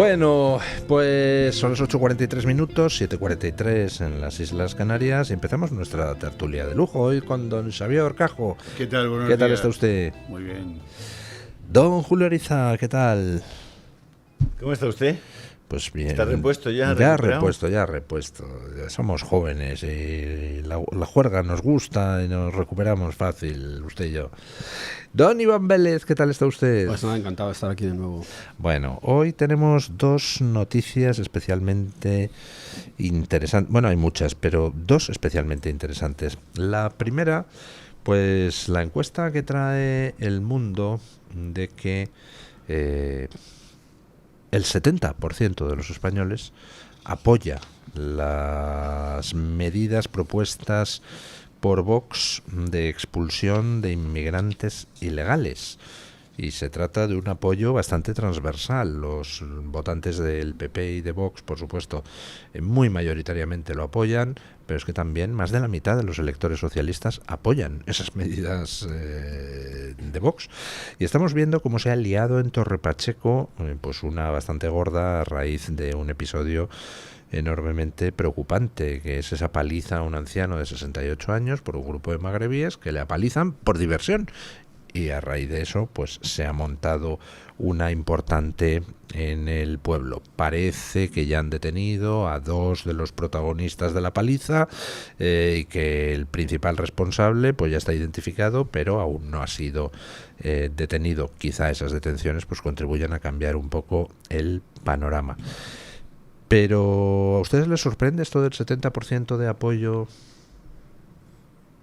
Bueno, pues son las 8:43 minutos, 7:43 en las Islas Canarias y empezamos nuestra tertulia de lujo hoy con don Xavier Horcajo. ¿Qué tal? Buenos ¿Qué tal días. está usted? Muy bien. Don Julio Ariza, ¿qué tal? ¿Cómo está usted? Pues bien. ¿Está repuesto ya? Ya ¿Recuperado? repuesto. Ya somos jóvenes y la juerga nos gusta y nos recuperamos fácil, usted y yo. Don Iván Vélez, ¿qué tal está usted? Pues nada, encantado de estar aquí de nuevo. Bueno, hoy tenemos dos noticias especialmente interesantes. Bueno, hay muchas, pero dos especialmente interesantes. La primera, pues la encuesta que trae El Mundo de que el 70% de los españoles apoya las medidas propuestas por Vox de expulsión de inmigrantes ilegales. Y se trata de un apoyo bastante transversal. Los votantes del PP y de Vox, por supuesto, muy mayoritariamente lo apoyan, pero es que también más de la mitad de los electores socialistas apoyan esas medidas de Vox. Y estamos viendo cómo se ha liado en Torre Pacheco, pues una bastante gorda a raíz de un episodio enormemente preocupante, que es esa paliza a un anciano de 68 años por un grupo de magrebíes que le apalizan por diversión. Y a raíz de eso, pues se ha montado una importante en el pueblo. Parece que ya han detenido a dos de los protagonistas de la paliza y que el principal responsable pues ya está identificado, pero aún no ha sido detenido. Quizá esas detenciones pues contribuyan a cambiar un poco el panorama. Pero ¿a ustedes les sorprende esto del 70% de apoyo?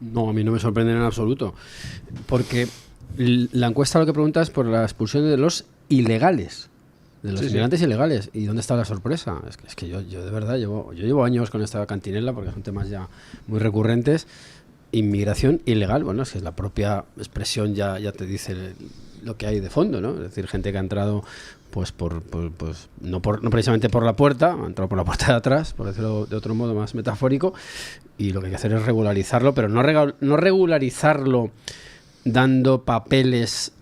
No, a mí no me sorprende en absoluto, porque la encuesta lo que pregunta es por la expulsión de los ilegales, de los inmigrantes ilegales. ¿Y dónde está la sorpresa? Es que yo de verdad llevo años con esta cantinela, porque son temas ya muy recurrentes. Inmigración ilegal, bueno, es que la propia expresión ya te dice lo que hay de fondo, ¿no? Es decir, gente que ha entrado pues no precisamente por la puerta, ha entrado por la puerta de atrás, por decirlo de otro modo más metafórico, y lo que hay que hacer es regularizarlo, pero no regularizarlo dando papeles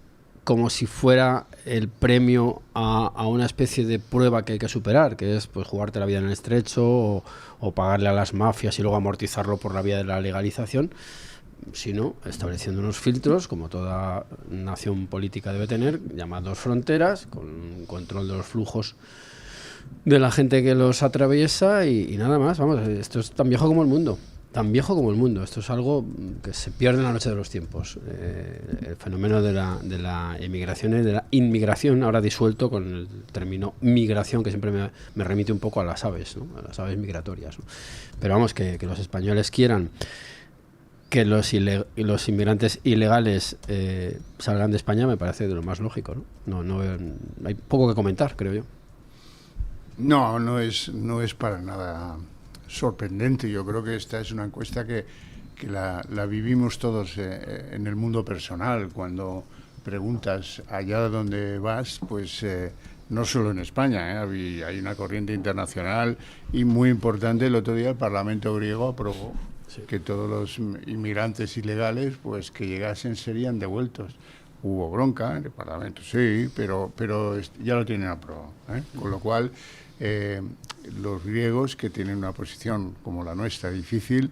como si fuera el premio a una especie de prueba que hay que superar, que es pues jugarte la vida en el estrecho o pagarle a las mafias y luego amortizarlo por la vía de la legalización, sino estableciendo unos filtros, como toda nación política debe tener, llamados fronteras, con control de los flujos de la gente que los atraviesa y nada más. Vamos, esto es tan viejo como el mundo. Tan viejo como el mundo. Esto es algo que se pierde en la noche de los tiempos. El fenómeno de la emigración y de la inmigración, ahora disuelto con el término migración, que siempre me remite un poco a las aves, ¿no? A las aves migratorias, ¿no? Pero vamos, que los españoles quieran que los inmigrantes ilegales salgan de España me parece de lo más lógico, ¿no? No hay poco que comentar, creo yo. No es para nada sorprendente. Yo creo que esta es una encuesta que la vivimos todos en el mundo personal. Cuando preguntas allá donde vas, pues no solo en España, hay una corriente internacional y muy importante. El otro día el Parlamento griego aprobó que todos los inmigrantes ilegales pues que llegasen serían devueltos. Hubo bronca en el Parlamento, sí, pero ya lo tienen aprobado, con lo cual los griegos, que tienen una posición como la nuestra difícil,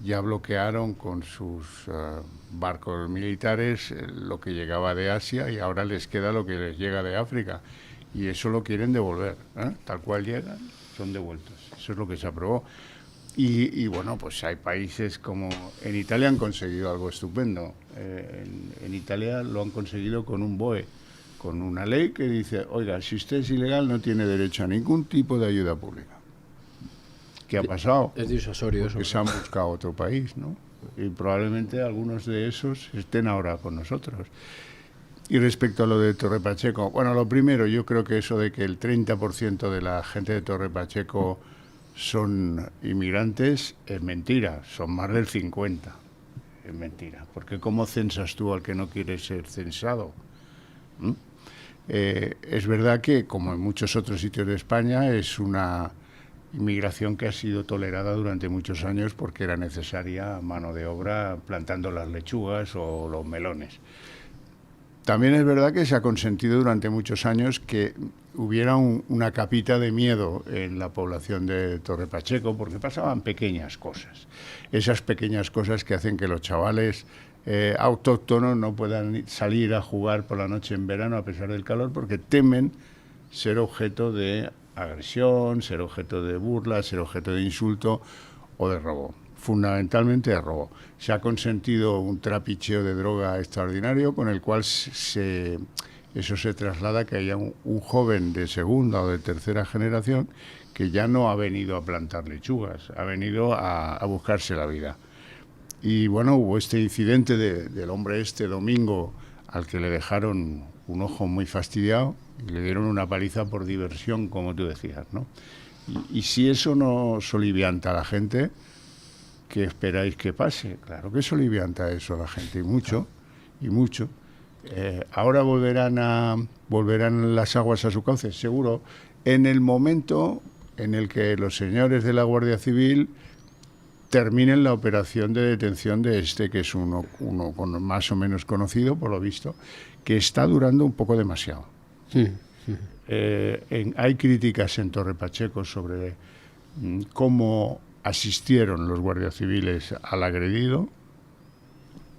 ya bloquearon con sus barcos militares lo que llegaba de Asia y ahora les queda lo que les llega de África y eso lo quieren devolver, tal cual llegan, son devueltos. Eso es lo que se aprobó. Y bueno, pues hay países como en Italia han conseguido algo estupendo. En Italia lo han conseguido con un BOE, con una ley que dice, oiga, si usted es ilegal no tiene derecho a ningún tipo de ayuda pública. ¿Qué ha pasado? Es disuasorio eso. Porque se han buscado otro país, ¿no? Y probablemente algunos de esos estén ahora con nosotros. Y respecto a lo de Torre Pacheco, bueno, lo primero, yo creo que eso de que el 30% de la gente de Torre Pacheco son inmigrantes es mentira, son más del 50%. Es mentira, porque ¿cómo censas tú al que no quiere ser censado? Es verdad que, como en muchos otros sitios de España, es una inmigración que ha sido tolerada durante muchos años porque era necesaria mano de obra plantando las lechugas o los melones. también es verdad que se ha consentido durante muchos años que hubiera una capita de miedo en la población de Torre Pacheco, porque pasaban pequeñas cosas. Esas pequeñas cosas que hacen que los chavales autóctonos no puedan salir a jugar por la noche en verano a pesar del calor, porque temen ser objeto de agresión, ser objeto de burla, ser objeto de insulto o de robo. Fundamentalmente de robo. Se ha consentido un trapicheo de droga extraordinario con el cual eso se traslada a que haya un joven de segunda o de tercera generación que ya no ha venido a plantar lechugas, ha venido a buscarse la vida. Y bueno, hubo este incidente del hombre domingo al que le dejaron un ojo muy fastidiado y le dieron una paliza por diversión, como tú decías, ¿no? Y si eso no solivianta a la gente, ¿qué esperáis que pase? Claro que solivianta eso a la gente, y mucho, y mucho. Ahora volverán las aguas a su cauce, seguro, en el momento en el que los señores de la Guardia Civil terminen la operación de detención de que es uno más o menos conocido, por lo visto, que está durando un poco demasiado. Sí. Hay críticas en Torre Pacheco sobre cómo asistieron los guardias civiles al agredido.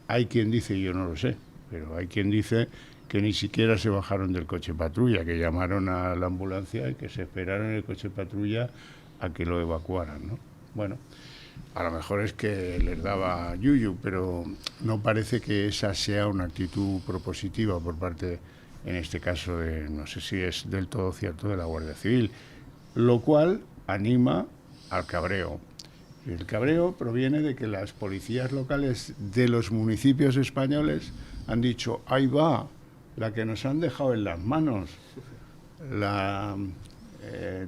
Hay quien dice, yo no lo sé, pero hay quien dice que ni siquiera se bajaron del coche patrulla, que llamaron a la ambulancia y que se esperaron en el coche patrulla a que lo evacuaran, ¿no? Bueno, a lo mejor es que les daba yuyu, pero no parece que esa sea una actitud propositiva por parte, en este caso, no sé si es del todo cierto, de la Guardia Civil, lo cual anima al cabreo. El cabreo proviene de que las policías locales de los municipios españoles han dicho, ahí va, la que nos han dejado en las manos,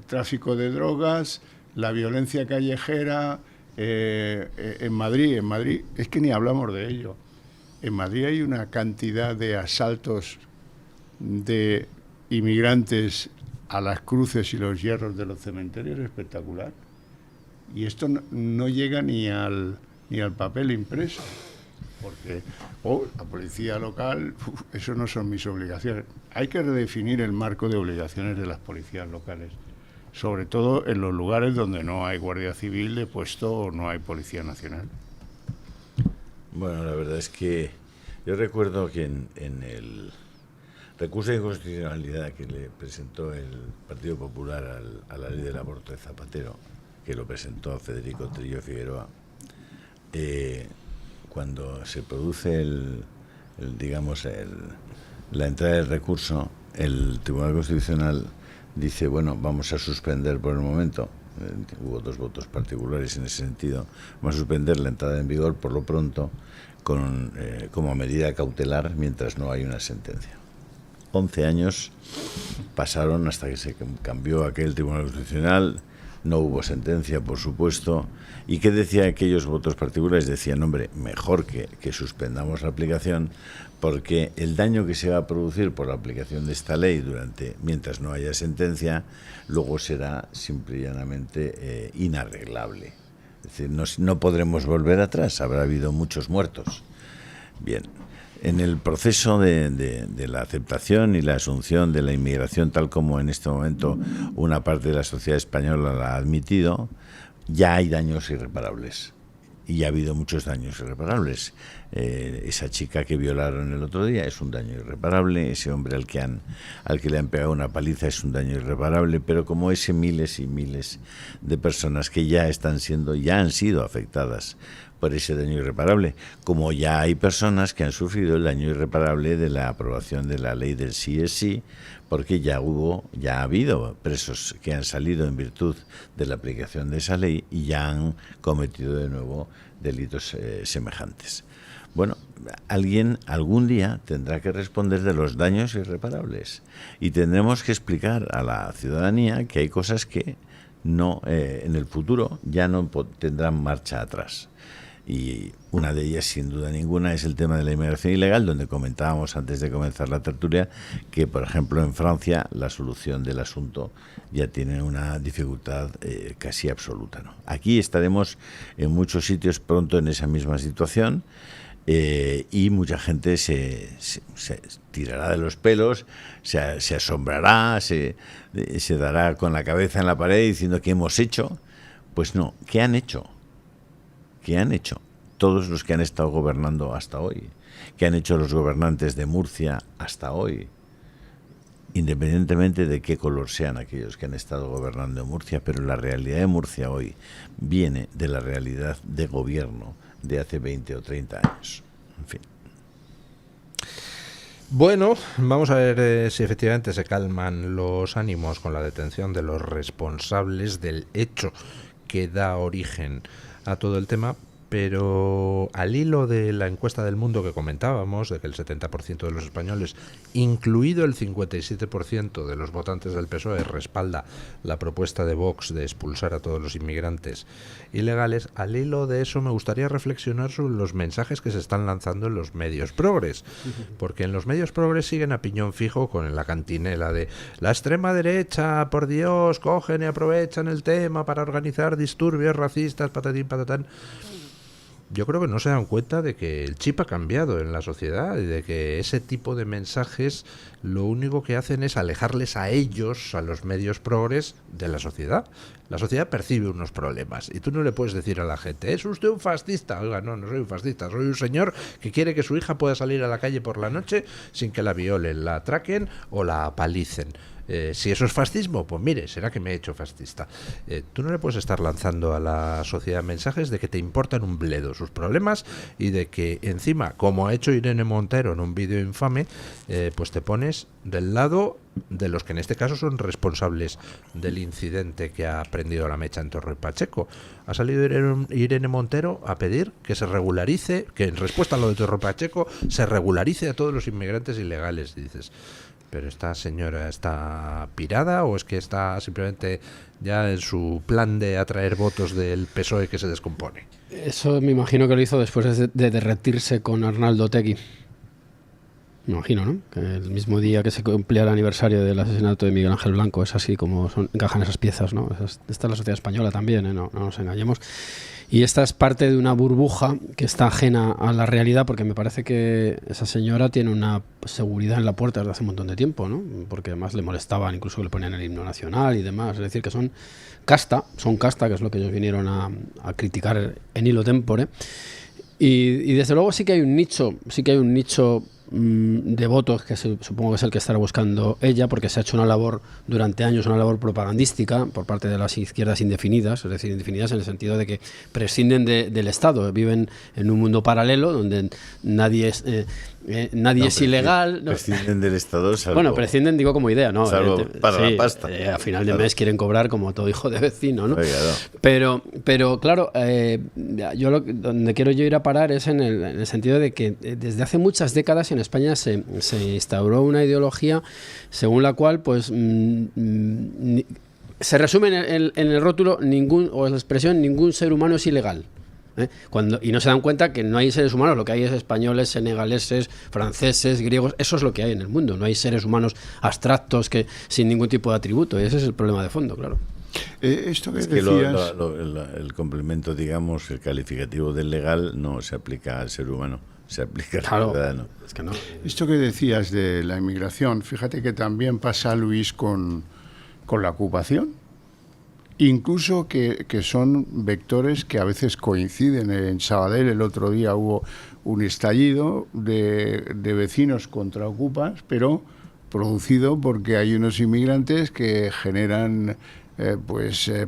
tráfico de drogas, la violencia callejera. En Madrid, es que ni hablamos de ello. En Madrid hay una cantidad de asaltos de inmigrantes a las cruces y los hierros de los cementerios espectacular. Y esto no llega ni al papel impreso, porque la policía local, eso no son mis obligaciones. Hay que redefinir el marco de obligaciones de las policías locales, sobre todo en los lugares donde no hay Guardia Civil de puesto o no hay Policía Nacional. Bueno, la verdad es que yo recuerdo que en el recurso de inconstitucionalidad que le presentó el Partido Popular a la ley del aborto de Zapatero, que lo presentó Federico Trillo Figueroa, cuando se produce la entrada del recurso, el Tribunal Constitucional dice, bueno, vamos a suspender por el momento, hubo 2 votos particulares en ese sentido, vamos a suspender la entrada en vigor por lo pronto como medida cautelar mientras no hay una sentencia. 11 años pasaron hasta que se cambió aquel Tribunal Constitucional, no hubo sentencia, por supuesto. ¿Y qué decían aquellos votos particulares? Decían, hombre, mejor que suspendamos la aplicación, porque el daño que se va a producir por la aplicación de esta ley mientras no haya sentencia, luego será simple y llanamente inarreglable. Es decir, no podremos volver atrás, habrá habido muchos muertos. Bien, en el proceso de la aceptación y la asunción de la inmigración, tal como en este momento una parte de la sociedad española la ha admitido, ya hay daños irreparables. Y ya ha habido muchos daños irreparables. Esa chica que violaron el otro día es un daño irreparable, ese hombre al que le han pegado una paliza es un daño irreparable, pero como ese, miles y miles de personas que ya han sido afectadas por ese daño irreparable, como ya hay personas que han sufrido el daño irreparable de la aprobación de la ley del sí es sí, porque ya ha habido presos que han salido en virtud de la aplicación de esa ley y ya han cometido de nuevo delitos semejantes. Bueno, alguien algún día tendrá que responder de los daños irreparables y tendremos que explicar a la ciudadanía que hay cosas que en el futuro ya no tendrán marcha atrás. Y una de ellas, sin duda ninguna, es el tema de la inmigración ilegal, donde comentábamos antes de comenzar la tertulia que, por ejemplo, en Francia la solución del asunto ya tiene una dificultad casi absoluta, ¿no? Aquí estaremos en muchos sitios pronto en esa misma situación. y mucha gente se tirará de los pelos, se asombrará, se dará con la cabeza en la pared diciendo ¿qué hemos hecho? Pues no, ¿qué han hecho? ¿Qué han hecho todos los que han estado gobernando hasta hoy? ¿Qué han hecho los gobernantes de Murcia hasta hoy? Independientemente de qué color sean aquellos que han estado gobernando en Murcia, pero la realidad de Murcia hoy viene de la realidad de gobierno de hace 20 o 30 años. En fin. Bueno, vamos a ver si efectivamente se calman los ánimos con la detención de los responsables del hecho que da origen a todo el tema. Pero al hilo de la encuesta del Mundo que comentábamos, de que el 70% de los españoles, incluido el 57% de los votantes del PSOE, respalda la propuesta de Vox de expulsar a todos los inmigrantes ilegales, al hilo de eso me gustaría reflexionar sobre los mensajes que se están lanzando en los medios progres. Porque en los medios progres siguen a piñón fijo con la cantinela de la extrema derecha, por Dios, cogen y aprovechan el tema para organizar disturbios racistas, patatín, patatán. Yo creo que no se dan cuenta de que el chip ha cambiado en la sociedad y de que ese tipo de mensajes lo único que hacen es alejarles a ellos, a los medios progres, de la sociedad. La sociedad percibe unos problemas y tú no le puedes decir a la gente, ¿es usted un fascista? Oiga, no soy un fascista, soy un señor que quiere que su hija pueda salir a la calle por la noche sin que la violen, la atraquen o la apalicen. Si eso es fascismo, pues mire, será que me he hecho fascista. Tú no le puedes estar lanzando a la sociedad mensajes de que te importan un bledo sus problemas y de que encima, como ha hecho Irene Montero en un vídeo infame, pues te pones del lado de los que en este caso son responsables del incidente que ha prendido la mecha en Torre Pacheco. Ha salido Irene Montero a pedir que se regularice, que en respuesta a lo de Torre Pacheco se regularice a todos los inmigrantes ilegales. Y dices, ¿pero esta señora está pirada o es que está simplemente ya en su plan de atraer votos del PSOE que se descompone? Eso me imagino que lo hizo después de derretirse con Arnaldo Otegi. Me imagino, ¿no? Que el mismo día que se cumplía el aniversario del asesinato de Miguel Ángel Blanco, es así como encajan esas piezas, ¿no? Esta es la sociedad española también, ¿eh? No nos engañemos. Y esta es parte de una burbuja que está ajena a la realidad, porque me parece que esa señora tiene una seguridad en la puerta desde hace un montón de tiempo, ¿no? Porque además le molestaban, incluso que le ponían el himno nacional y demás. Es decir, que son casta, que es lo que ellos vinieron a criticar en hilo tempore. Y desde luego sí que hay un nicho de votos que supongo que es el que estará buscando ella, porque se ha hecho una labor durante años, una labor propagandística por parte de las izquierdas indefinidas, es decir, indefinidas en el sentido de que prescinden del Estado, viven en un mundo paralelo donde nadie es ilegal. Prescinden del Estado, salvo, bueno, prescinden, digo, como idea, ¿no? Salvo para la pasta. A final de mes quieren cobrar como todo hijo de vecino, ¿no? Oiga, no. Pero claro, donde quiero yo ir a parar es en el sentido de que desde hace muchas décadas en España se instauró una ideología según la cual pues se resume en el rótulo o en la expresión ningún ser humano es ilegal. Y no se dan cuenta que no hay seres humanos, lo que hay es españoles, senegaleses, franceses, griegos, eso es lo que hay en el mundo, no hay seres humanos abstractos que sin ningún tipo de atributo, y ese es el problema de fondo, claro. Esto que es decías... que el complemento, digamos, el calificativo del legal no se aplica al ser humano, se aplica al ciudadano. Es que no. Esto que decías de la inmigración, fíjate que también pasa, Luis, con la ocupación. Incluso que son vectores que a veces coinciden. En Sabadell el otro día hubo un estallido de vecinos contra ocupas, pero producido porque hay unos inmigrantes que generan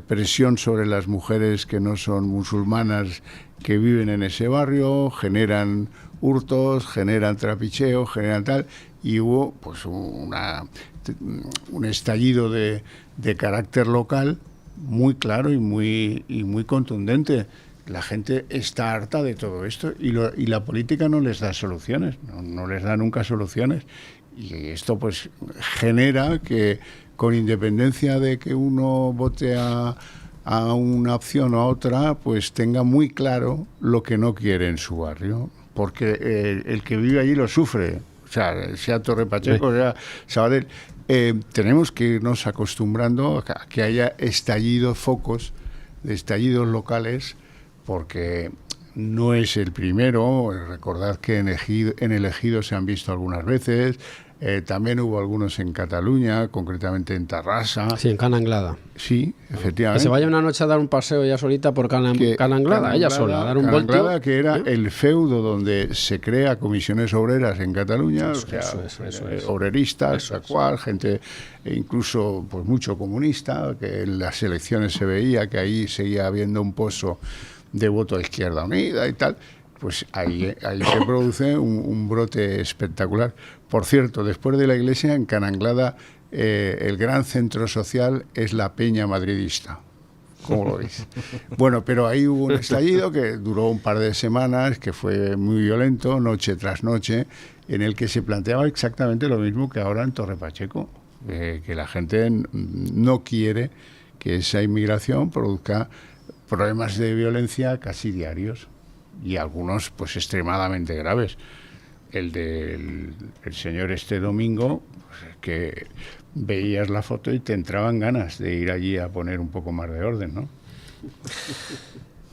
presión sobre las mujeres que no son musulmanas que viven en ese barrio, generan hurtos, generan trapicheo, generan tal, y hubo pues un estallido de carácter local muy claro y muy contundente. La gente está harta de todo esto y la política no les da soluciones, no les da nunca soluciones, y esto pues genera que, con independencia de que uno vote a una opción o a otra, pues tenga muy claro lo que no quiere en su barrio, porque el que vive allí lo sufre, o sea Torre Pacheco, sea Sabadell. Tenemos que irnos acostumbrando a que haya focos de estallidos locales, porque no es el primero. Recordad que en el Ejido se han visto algunas veces. También hubo algunos en Cataluña, concretamente en Tarrasa. Sí, en Cana Anglada. Sí, Que efectivamente. se vaya una noche a dar un paseo ella solita por Cana Anglada, ella sola, a dar un Cana voltio. Anglada, que era el feudo donde se crea comisiones obreras en Cataluña, Eso es. obreristas, tal cual, gente incluso pues mucho comunista, que en las elecciones se veía que ahí seguía habiendo un pozo de voto a Izquierda Unida y tal. Pues ahí se produce un brote espectacular. Por cierto, después de la iglesia, en Cana Anglada, el gran centro social es la Peña Madridista. ¿Cómo lo veis? Bueno, pero ahí hubo un estallido que duró un par de semanas, que fue muy violento, noche tras noche, en el que se planteaba exactamente lo mismo que ahora en Torre Pacheco, que la gente no quiere que esa inmigración produzca problemas de violencia casi diarios, y algunos pues extremadamente graves. El del señor este domingo, pues, que veías la foto y te entraban ganas de ir allí a poner un poco más de orden, ¿no?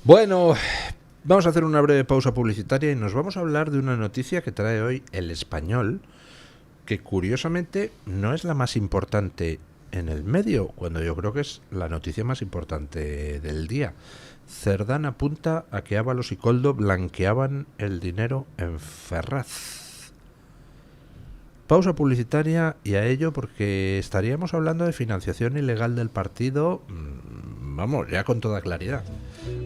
Bueno, vamos a hacer una breve pausa publicitaria y nos vamos a hablar de una noticia que trae hoy El Español, que curiosamente no es la más importante en el medio, cuando yo creo que es la noticia más importante del día. Cerdán apunta a que Ábalos y Koldo blanqueaban el dinero en Ferraz. Pausa publicitaria, y a ello porque estaríamos hablando de financiación ilegal del partido, vamos, ya con toda claridad.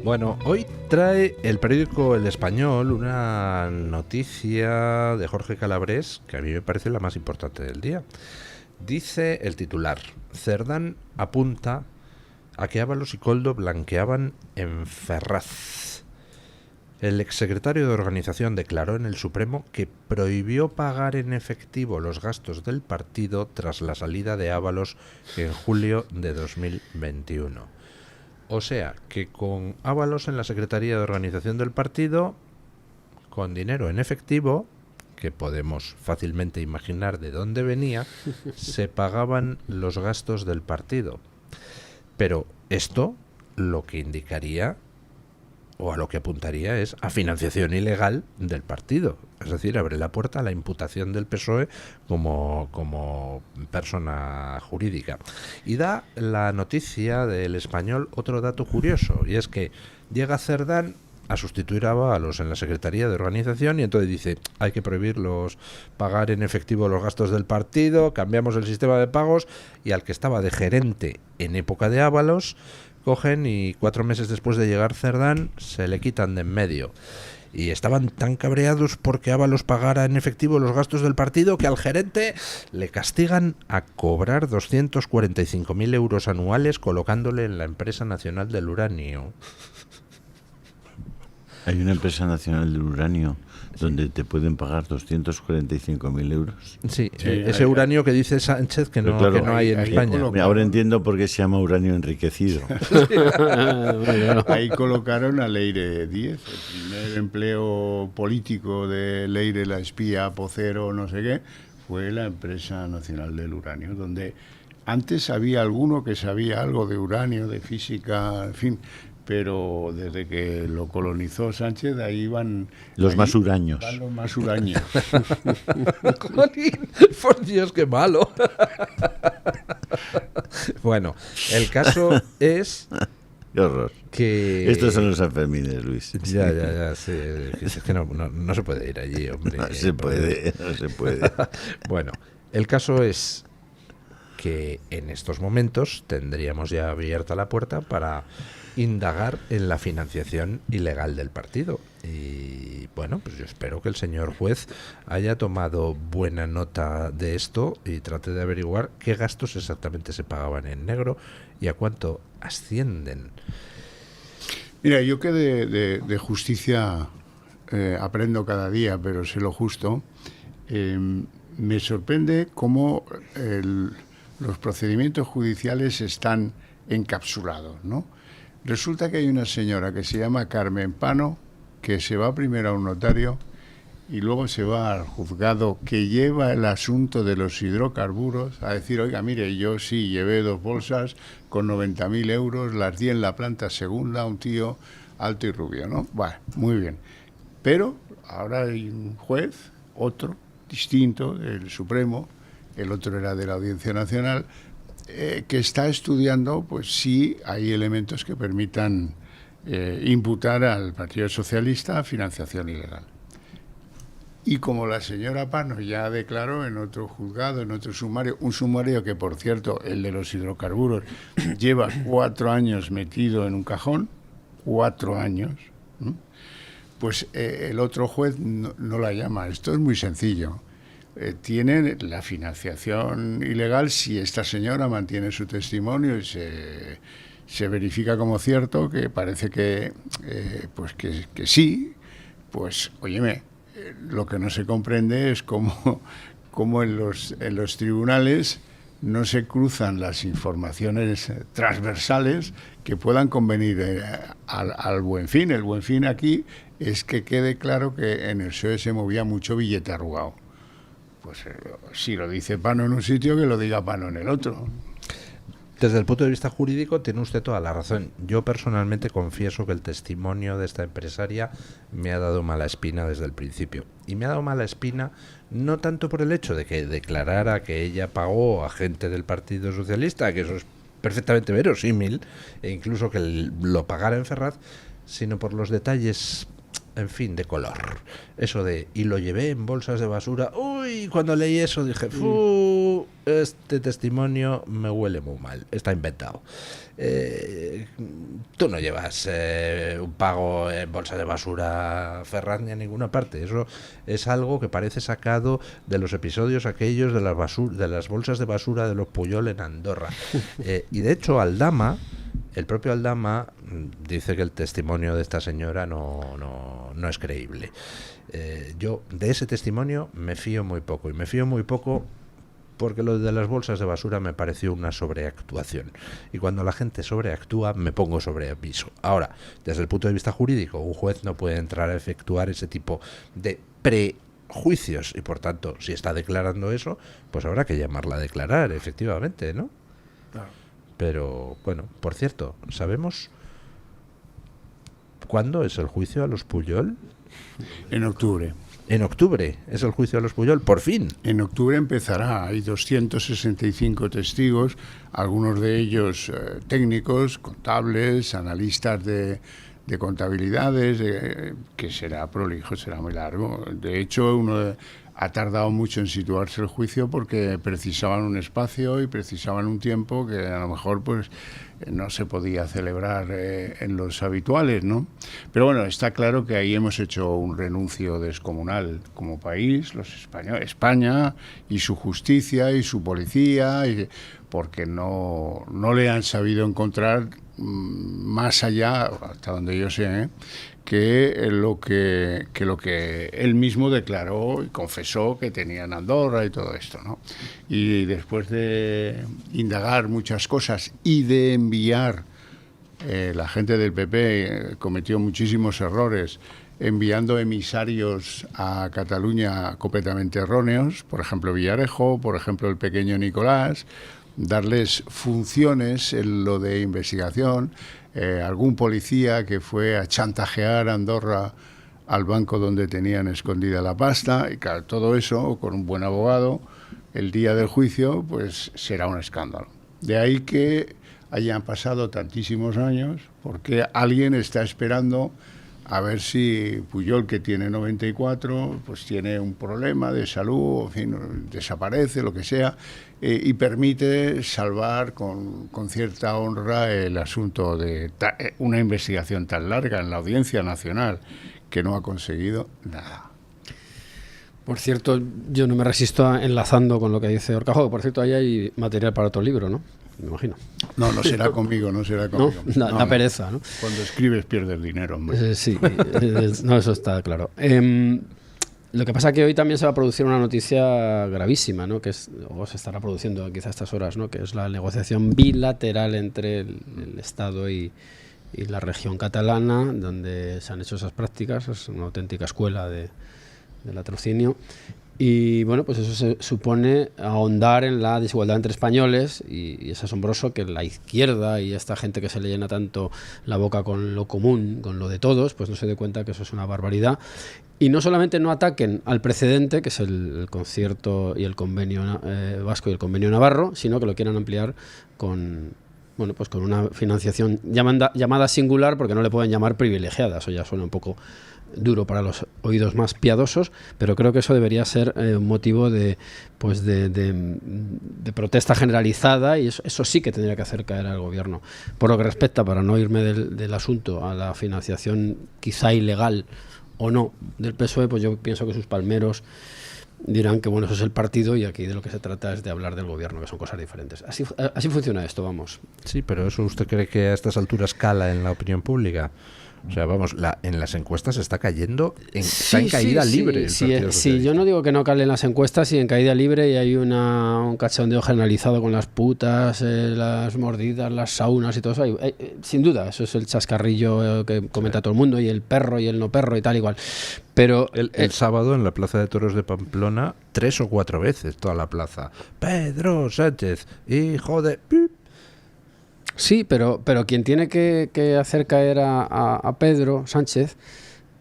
Bueno, hoy trae el periódico El Español una noticia de Jorge Calabrés que a mí me parece la más importante del día. Dice el titular: Cerdán apunta a que Ábalos y Koldo blanqueaban en Ferraz. El exsecretario de Organización declaró en el Supremo que prohibió pagar en efectivo los gastos del partido tras la salida de Ábalos en julio de 2021. O sea, que con Ábalos en la Secretaría de Organización del partido, con dinero en efectivo, que podemos fácilmente imaginar de dónde venía, se pagaban los gastos del partido. Pero esto lo que indicaría, o a lo que apuntaría, es a financiación ilegal del partido. Es decir, abre la puerta a la imputación del PSOE como persona jurídica. Y da la noticia del Español otro dato curioso, y es que llega Cerdán a sustituir a Ábalos en la Secretaría de Organización y entonces dice: hay que prohibirlos pagar en efectivo los gastos del partido, cambiamos el sistema de pagos, y al que estaba de gerente en época de Ábalos cogen y 4 meses después de llegar Cerdán se le quitan de en medio. Y estaban tan cabreados porque Ábalos pagara en efectivo los gastos del partido que al gerente le castigan a cobrar 245.000 euros anuales colocándole en la Empresa Nacional del Uranio. Hay una empresa nacional del uranio donde te pueden pagar 245.000 euros. Sí, ese uranio que dice Sánchez que no, claro, que no hay en España. Ahora entiendo por qué se llama uranio enriquecido. Ahí colocaron a Leire Díez, el primer empleo político de Leire, la espía, Pocero, no sé qué, fue la Empresa Nacional del Uranio, donde antes había alguno que sabía algo de uranio, de física, en fin, pero desde que lo colonizó Sánchez, ahí van los más uraños. Van los más uraños. Jolín, por Dios, qué malo. Bueno, el caso es Qué horror. Que... Estos son los Sanfermines, Luis. Ya, sí. Es que no se puede ir allí, hombre. No se puede. Bueno, el caso es que en estos momentos tendríamos ya abierta la puerta para indagar en la financiación ilegal del partido. Y bueno, pues yo espero que el señor juez haya tomado buena nota de esto y trate de averiguar qué gastos exactamente se pagaban en negro y a cuánto ascienden. Mira, yo que de justicia aprendo cada día, pero sé lo justo. Me sorprende cómo los procedimientos judiciales están encapsulados, ¿no? Resulta que hay una señora que se llama Carmen Pano, que se va primero a un notario y luego se va al juzgado que lleva el asunto de los hidrocarburos a decir: oiga, mire, yo sí llevé 2 bolsas con 90.000 euros, las di en la planta segunda, un tío alto y rubio, ¿no? Vale, muy bien. Pero ahora hay un juez, otro, distinto, el Supremo, el otro era de la Audiencia Nacional, que está estudiando pues si hay elementos que permitan imputar al Partido Socialista financiación ilegal. Y como la señora Pano ya declaró en otro juzgado, en otro sumario, un sumario que, por cierto, el de los hidrocarburos, lleva 4 años metido en un cajón, 4 años, ¿no? Pues el otro juez no la llama. Esto es muy sencillo. Tiene la financiación ilegal si esta señora mantiene su testimonio y se verifica como cierto, que parece que sí, pues, óyeme, lo que no se comprende es cómo en los tribunales no se cruzan las informaciones transversales que puedan convenir al buen fin. El buen fin aquí es que quede claro que en el PSOE se movía mucho billete arrugado. Pues si lo dice Pano en un sitio, que lo diga Pano en el otro. Desde el punto de vista jurídico tiene usted toda la razón. Yo personalmente confieso que el testimonio de esta empresaria me ha dado mala espina desde el principio. Y me ha dado mala espina no tanto por el hecho de que declarara que ella pagó a gente del Partido Socialista, que eso es perfectamente verosímil, e incluso que lo pagara en Ferraz, sino por los detalles, en fin, de color. Eso de, y lo llevé en bolsas de basura. Uy, cuando leí eso dije, este testimonio me huele muy mal, está inventado. Tú no llevas un pago en bolsas de basura, Ferraz, ni a ninguna parte. Eso es algo que parece sacado de los episodios aquellos de las bolsas de basura de los Pujol en Andorra. Y de hecho, Aldama, el propio Aldama, dice que el testimonio de esta señora no es creíble. Yo de ese testimonio me fío muy poco, y me fío muy poco porque lo de las bolsas de basura me pareció una sobreactuación, y cuando la gente sobreactúa me pongo sobre aviso. Ahora, desde el punto de vista jurídico, un juez no puede entrar a efectuar ese tipo de prejuicios, y por tanto, si está declarando eso, pues habrá que llamarla a declarar, efectivamente, ¿no? Claro. Pero, bueno, por cierto, ¿sabemos cuándo es el juicio a los Pujol? En octubre. En octubre es el juicio a los Pujol, por fin. En octubre empezará. Hay 265 testigos, algunos de ellos técnicos, contables, analistas de contabilidades, que será prolijo, será muy largo. De hecho, ha tardado mucho en situarse el juicio porque precisaban un espacio y precisaban un tiempo que a lo mejor pues no se podía celebrar en los habituales, ¿no? Pero bueno, está claro que ahí hemos hecho un renuncio descomunal como país, los españoles, España y su justicia y su policía, porque no le han sabido encontrar más allá, hasta donde yo sé, que lo que él mismo declaró y confesó que tenía en Andorra y todo esto, ¿no? Y después de indagar muchas cosas y de enviar, la gente del PP cometió muchísimos errores enviando emisarios a Cataluña completamente erróneos, por ejemplo Villarejo, por ejemplo el pequeño Nicolás, darles funciones en lo de investigación, algún policía que fue a chantajear a Andorra al banco donde tenían escondida la pasta, y claro, todo eso con un buen abogado el día del juicio pues será un escándalo. De ahí que hayan pasado tantísimos años, porque alguien está esperando a ver si Pujol, que tiene 94, pues tiene un problema de salud, en fin, desaparece, lo que sea, y permite salvar con cierta honra el asunto de una investigación tan larga en la Audiencia Nacional, que no ha conseguido nada. Por cierto, yo no me resisto a enlazando con lo que dice Horcajo, por cierto, ahí hay material para otro libro, ¿no? Me imagino. No será conmigo, no será conmigo. ¿No? La pereza, ¿no? Cuando escribes pierdes dinero, hombre. Sí, no, eso está claro. Lo que pasa es que hoy también se va a producir una noticia gravísima, ¿no? O se estará produciendo quizá a estas horas, ¿no? Que es la negociación bilateral entre el Estado y la región catalana, donde se han hecho esas prácticas. Es una auténtica escuela de latrocinio. Y bueno, pues eso se supone ahondar en la desigualdad entre españoles y es asombroso que la izquierda y esta gente que se le llena tanto la boca con lo común, con lo de todos, pues no se dé cuenta que eso es una barbaridad. Y no solamente no ataquen al precedente, que es el concierto y el convenio vasco y el convenio navarro, sino que lo quieran ampliar con, bueno, pues con una financiación llamada singular, porque no le pueden llamar privilegiada. Eso ya suena un poco duro para los oídos más piadosos, pero creo que eso debería ser un motivo de protesta generalizada, y eso sí que tendría que hacer caer al gobierno. Por lo que respecta, para no irme del asunto, a la financiación quizá ilegal o no del PSOE, pues yo pienso que sus palmeros dirán que bueno, eso es el partido y aquí de lo que se trata es de hablar del gobierno, que son cosas diferentes. Así funciona esto, vamos. Sí, pero ¿eso usted cree que a estas alturas cala en la opinión pública? O sea, vamos, en las encuestas está cayendo, está en caída libre. Sí, yo no digo que no cale en las encuestas, y en caída libre, y hay un cachondeo generalizado con las putas, las mordidas, las saunas y todo eso. Sin duda, eso es el chascarrillo que comenta todo el mundo, y el perro y el no perro y tal igual. Pero el sábado en la Plaza de Toros de Pamplona, 3 o 4 veces toda la plaza. Pedro Sánchez, hijo de... Sí, pero quien tiene que hacer caer a Pedro Sánchez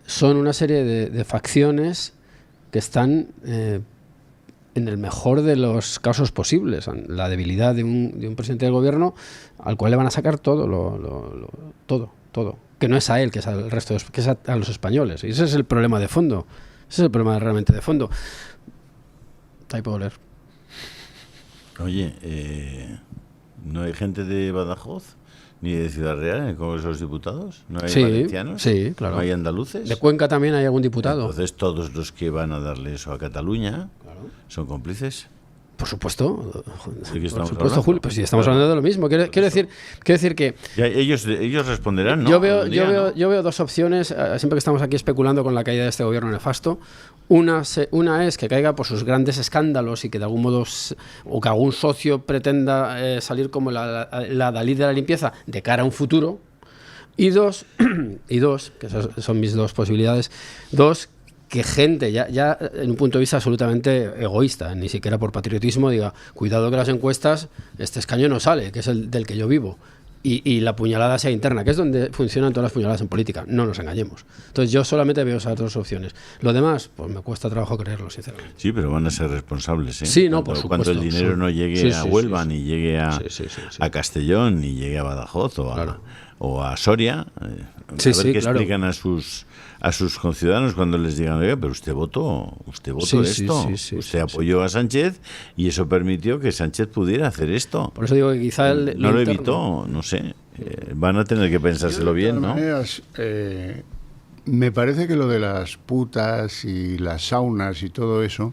son una serie de facciones que están en el mejor de los casos posibles. La debilidad de un presidente del gobierno al cual le van a sacar todo, todo. Que no es a él, que es al resto, que es a los españoles. Y ese es el problema de fondo. Ese es el problema realmente de fondo. Ahí puedo leer. Oye, ¿no hay gente de Badajoz ni de Ciudad Real en el Congreso de los Diputados? ¿No hay Sí, valencianos? sí, claro. ¿No hay andaluces? De Cuenca también hay algún diputado. Entonces todos los que van a darle eso a Cataluña Claro. son cómplices. Por supuesto, ¿De qué estamos por supuesto, hablando? Julio, pues si estamos hablando de lo mismo. Quiero decir que Ya, ellos responderán, ¿no? yo veo dos opciones, siempre que estamos aquí especulando con la caída de este gobierno nefasto. Una es que caiga por sus grandes escándalos y que de algún modo, o que algún socio pretenda salir como la Dalí de la limpieza de cara a un futuro. Y dos, que esas son mis dos posibilidades, que gente, ya en un punto de vista absolutamente egoísta, ni siquiera por patriotismo, diga, cuidado que las encuestas, este escaño no sale, que es el del que yo vivo, y la puñalada sea interna, que es donde funcionan todas las puñaladas en política, no nos engañemos. Entonces yo solamente veo esas dos opciones. Lo demás, pues me cuesta trabajo creerlo, sinceramente. Sí, pero van a ser responsables, ¿eh? Sí, no, por supuesto. Cuando el dinero no llegue a Huelva, ni llegue a Castellón, ni llegue a Badajoz o a Soria, a ver qué explican a sus conciudadanos cuando les digan, oiga, pero usted votó esto, usted apoyó a Sánchez y eso permitió que Sánchez pudiera hacer esto. Por eso digo que quizá no lo evitó, no sé. Van a tener que pensárselo bien, ¿no? Maneras, me parece que lo de las putas y las saunas y todo eso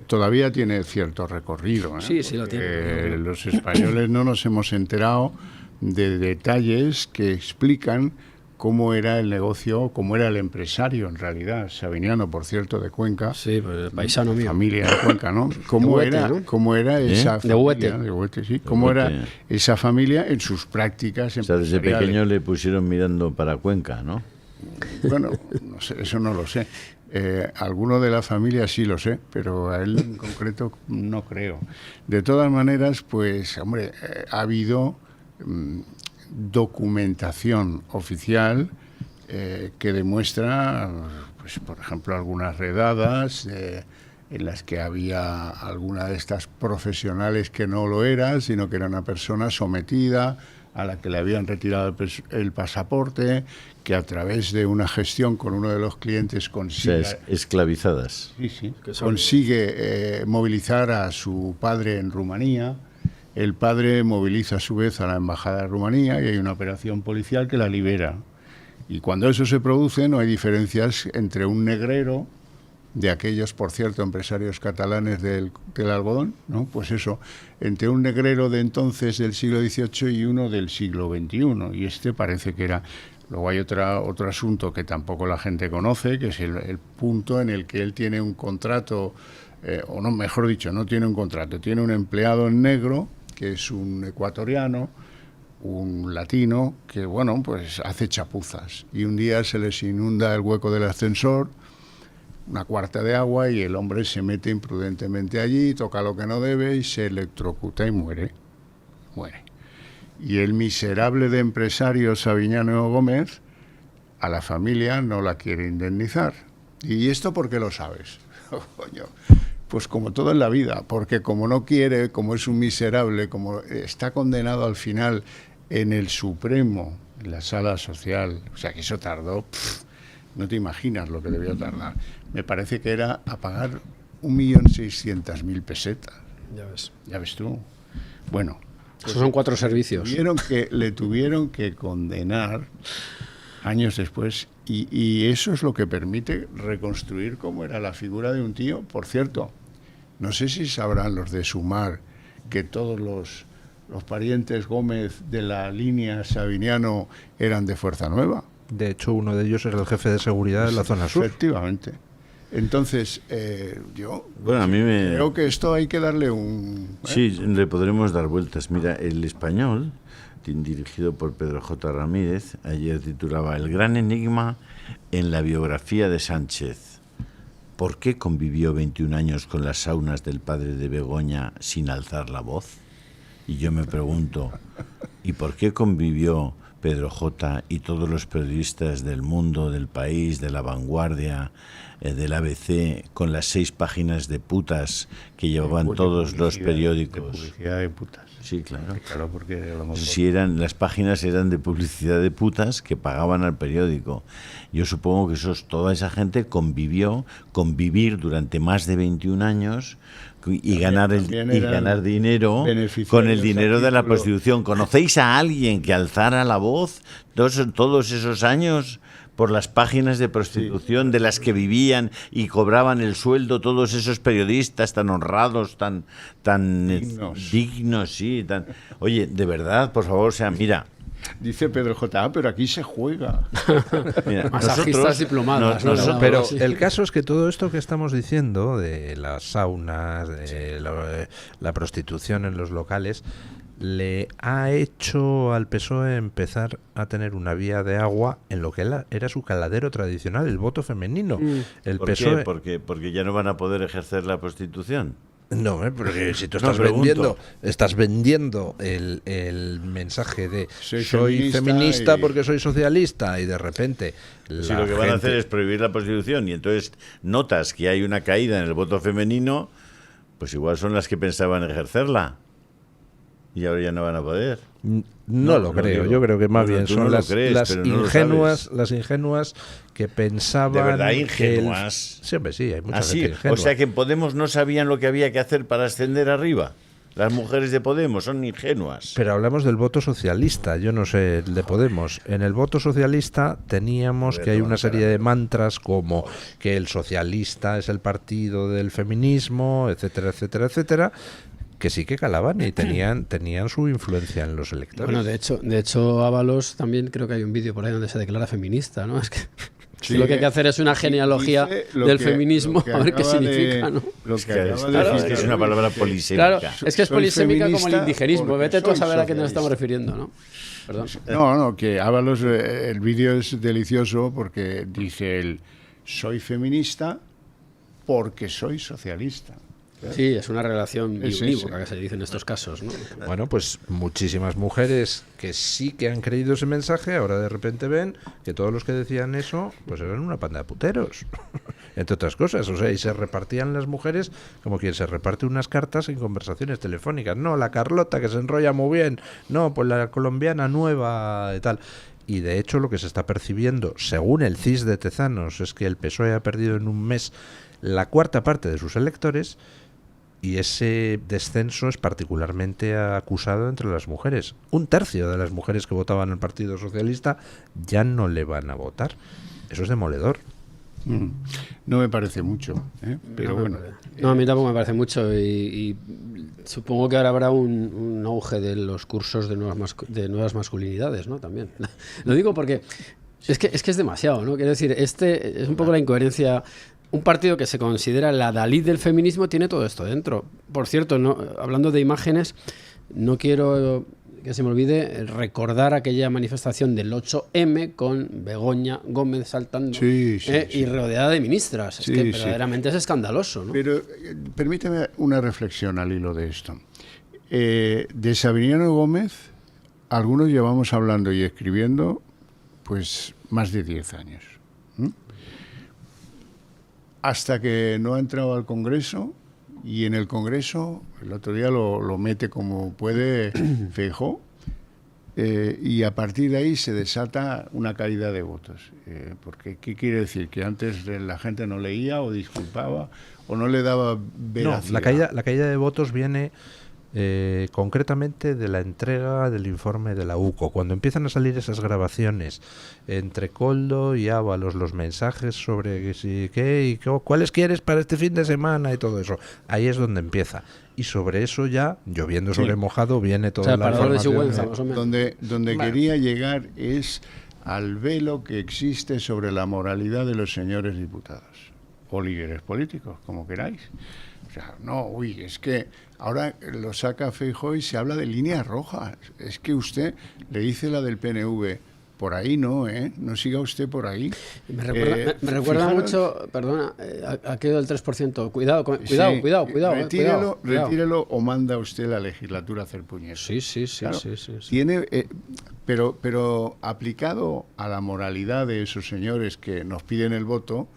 todavía tiene cierto recorrido, ¿eh? Sí, lo tiene. Los españoles no nos hemos enterado de detalles que explican cómo era el negocio, cómo era el empresario en realidad, sabiniano, por cierto, de Cuenca. Sí, pues paisano mío. Familia de Cuenca, ¿no? ¿Cómo era esa familia? De Huete, sí. ¿Cómo era esa familia en sus prácticas empresariales? O sea, desde pequeño le pusieron mirando para Cuenca, ¿no? Bueno, no sé, eso no lo sé. Alguno de la familia sí lo sé, pero a él en concreto no creo. De todas maneras, pues, hombre, ha habido documentación oficial que demuestra, pues, por ejemplo, algunas redadas en las que había alguna de estas profesionales que no lo era, sino que era una persona sometida a la que le habían retirado el pasaporte, que a través de una gestión con uno de los clientes consigue... O sea, esclavizadas. Sí, consigue movilizar a su padre en Rumanía. El padre moviliza a su vez a la embajada de Rumanía y hay una operación policial que la libera. Y cuando eso se produce no hay diferencias entre un negrero, de aquellos, por cierto, empresarios catalanes del algodón, ¿no? Pues eso, entre un negrero de entonces del siglo XVIII y uno del siglo XXI. Y este parece que era... Luego hay otro asunto que tampoco la gente conoce, que es el punto en el que él tiene un contrato, o no, mejor dicho, no tiene un contrato, tiene un empleado en negro, que es un ecuatoriano, un latino, que, bueno, pues hace chapuzas. Y un día se les inunda el hueco del ascensor, una cuarta de agua y el hombre se mete imprudentemente allí, toca lo que no debe y se electrocuta y muere. Y el miserable de empresario Saviñano Gómez a la familia no la quiere indemnizar. ¿Y esto por qué lo sabes? Coño, pues como todo en la vida, porque como no quiere, como es un miserable, como está condenado al final en el Supremo, en la sala social, o sea que eso tardó, no te imaginas lo que debió tardar. Me parece que era a pagar 1.600.000 pesetas. Ya ves tú. Bueno, pues esos son 4 servicios. Le tuvieron que condenar años después y eso es lo que permite reconstruir cómo era la figura de un tío. Por cierto, no sé si sabrán los de Sumar que todos los parientes Gómez de la línea Saviñano eran de Fuerza Nueva. De hecho, uno de ellos era el jefe de seguridad de la zona sur. Efectivamente. Entonces, yo bueno, a mí creo que esto hay que darle un... Sí, le podremos dar vueltas. Mira, El Español, dirigido por Pedro J. Ramírez, ayer titulaba El gran enigma en la biografía de Sánchez. ¿Por qué convivió 21 años con las saunas del padre de Begoña sin alzar la voz? Y yo me pregunto, ¿y por qué convivió Pedro J. y todos los periodistas del Mundo, del País, de La Vanguardia, del ABC, con las 6 páginas de putas que llevaban todos los periódicos? De publicidad de putas. Sí, claro. Claro, porque si las páginas eran de publicidad de putas que pagaban al periódico. Yo supongo que toda esa gente convivir durante más de 21 años y ganar dinero con el dinero de la prostitución. ¿Conocéis a alguien que alzara la voz todos esos años por las páginas de prostitución de las que vivían y cobraban el sueldo todos esos periodistas tan honrados, tan dignos, sí, oye, de verdad, por favor, mira. Dice Pedro J. Pero aquí se juega. Mira, masajistas diplomadas. Pero el caso es que todo esto que estamos diciendo de las saunas, de la prostitución en los locales, le ha hecho al PSOE empezar a tener una vía de agua en lo que era su caladero tradicional, el voto femenino. ¿Por PSOE... qué? ¿Porque ya no van a poder ejercer la prostitución? No, porque si tú estás vendiendo el mensaje de soy feminista porque soy socialista y de repente si lo que van a hacer es prohibir la prostitución y entonces notas que hay una caída en el voto femenino, pues igual son las que pensaban ejercerla y ahora ya no van a poder. No lo creo, yo creo que más bien son las ingenuas que pensaban... ¿De verdad ingenuas? Sí, hay muchas gente ingenua. O sea que en Podemos no sabían lo que había que hacer para ascender arriba. Las mujeres de Podemos son ingenuas. Pero hablamos del voto socialista, yo no sé el de Podemos. En el voto socialista teníamos que hay una serie de mantras como que el socialista es el partido del feminismo, etcétera, etcétera, etcétera, que sí que calaban y tenían su influencia en los electores. Bueno, de hecho Ábalos también creo que hay un vídeo por ahí donde se declara feminista, ¿no? Es que sí, lo que hay que hacer es una genealogía del feminismo, a ver qué significa, ¿no? Es que es una palabra polisémica. Claro, es que es polisémica como el indigenismo. Vete tú a saber a qué nos estamos refiriendo, ¿no? Perdón. No, que Ábalos, el vídeo es delicioso porque dice él, soy feminista porque soy socialista. Sí, es una relación unívoca que se dice en estos casos, ¿no? Bueno, pues muchísimas mujeres que sí que han creído ese mensaje, ahora de repente ven que todos los que decían eso, pues eran una panda de puteros, entre otras cosas. O sea, y se repartían las mujeres como quien se reparte unas cartas en conversaciones telefónicas. No, la Carlota, que se enrolla muy bien. No, pues la colombiana nueva y tal. Y de hecho lo que se está percibiendo, según el CIS de Tezanos, es que el PSOE ha perdido en un mes la 1/4 parte de sus electores. Y ese descenso es particularmente acusado entre las mujeres. 1/3 de las mujeres que votaban al Partido Socialista ya no le van a votar. Eso es demoledor. No me parece mucho, pero bueno. No, a mí tampoco me parece mucho y supongo que ahora habrá un auge de los cursos de nuevas masculinidades, ¿no? También. Lo digo porque es que es demasiado, ¿no? Quiero decir, es un poco la incoherencia. Un partido que se considera la Dalí del feminismo tiene todo esto dentro. Por cierto, hablando de imágenes, no quiero recordar aquella manifestación del 8M con Begoña Gómez saltando y rodeada de ministras. Es que verdaderamente es escandaloso, ¿no? Pero permíteme una reflexión al hilo de esto. De Sabiniano Gómez, algunos llevamos hablando y escribiendo pues más de 10 años. Hasta que no ha entrado al Congreso, y en el Congreso, el otro día lo mete como puede Feijóo, y a partir de ahí se desata una caída de votos. Porque, ¿qué quiere decir? Que antes la gente no leía o disculpaba o no le daba veracidad. No, la caída de votos viene concretamente de la entrega del informe de la UCO. Cuando empiezan a salir esas grabaciones entre Koldo y Ábalos, los mensajes sobre qué y cuáles quieres para este fin de semana y todo eso, ahí es donde empieza. Y sobre eso ya, lloviendo sobre mojado, viene toda la información. Donde quería llegar es al velo que existe sobre la moralidad de los señores diputados o líderes políticos, como queráis. O sea, es que ahora lo saca Feijóo y se habla de líneas rojas. Es que usted le dice la del PNV, por ahí no, no siga usted por ahí. Me recuerda mucho, perdona, aquello del 3%. Cuidado. Retírelo o manda usted la legislatura a hacer puñetas. Sí. Tiene, pero aplicado a la moralidad de esos señores que nos piden el voto,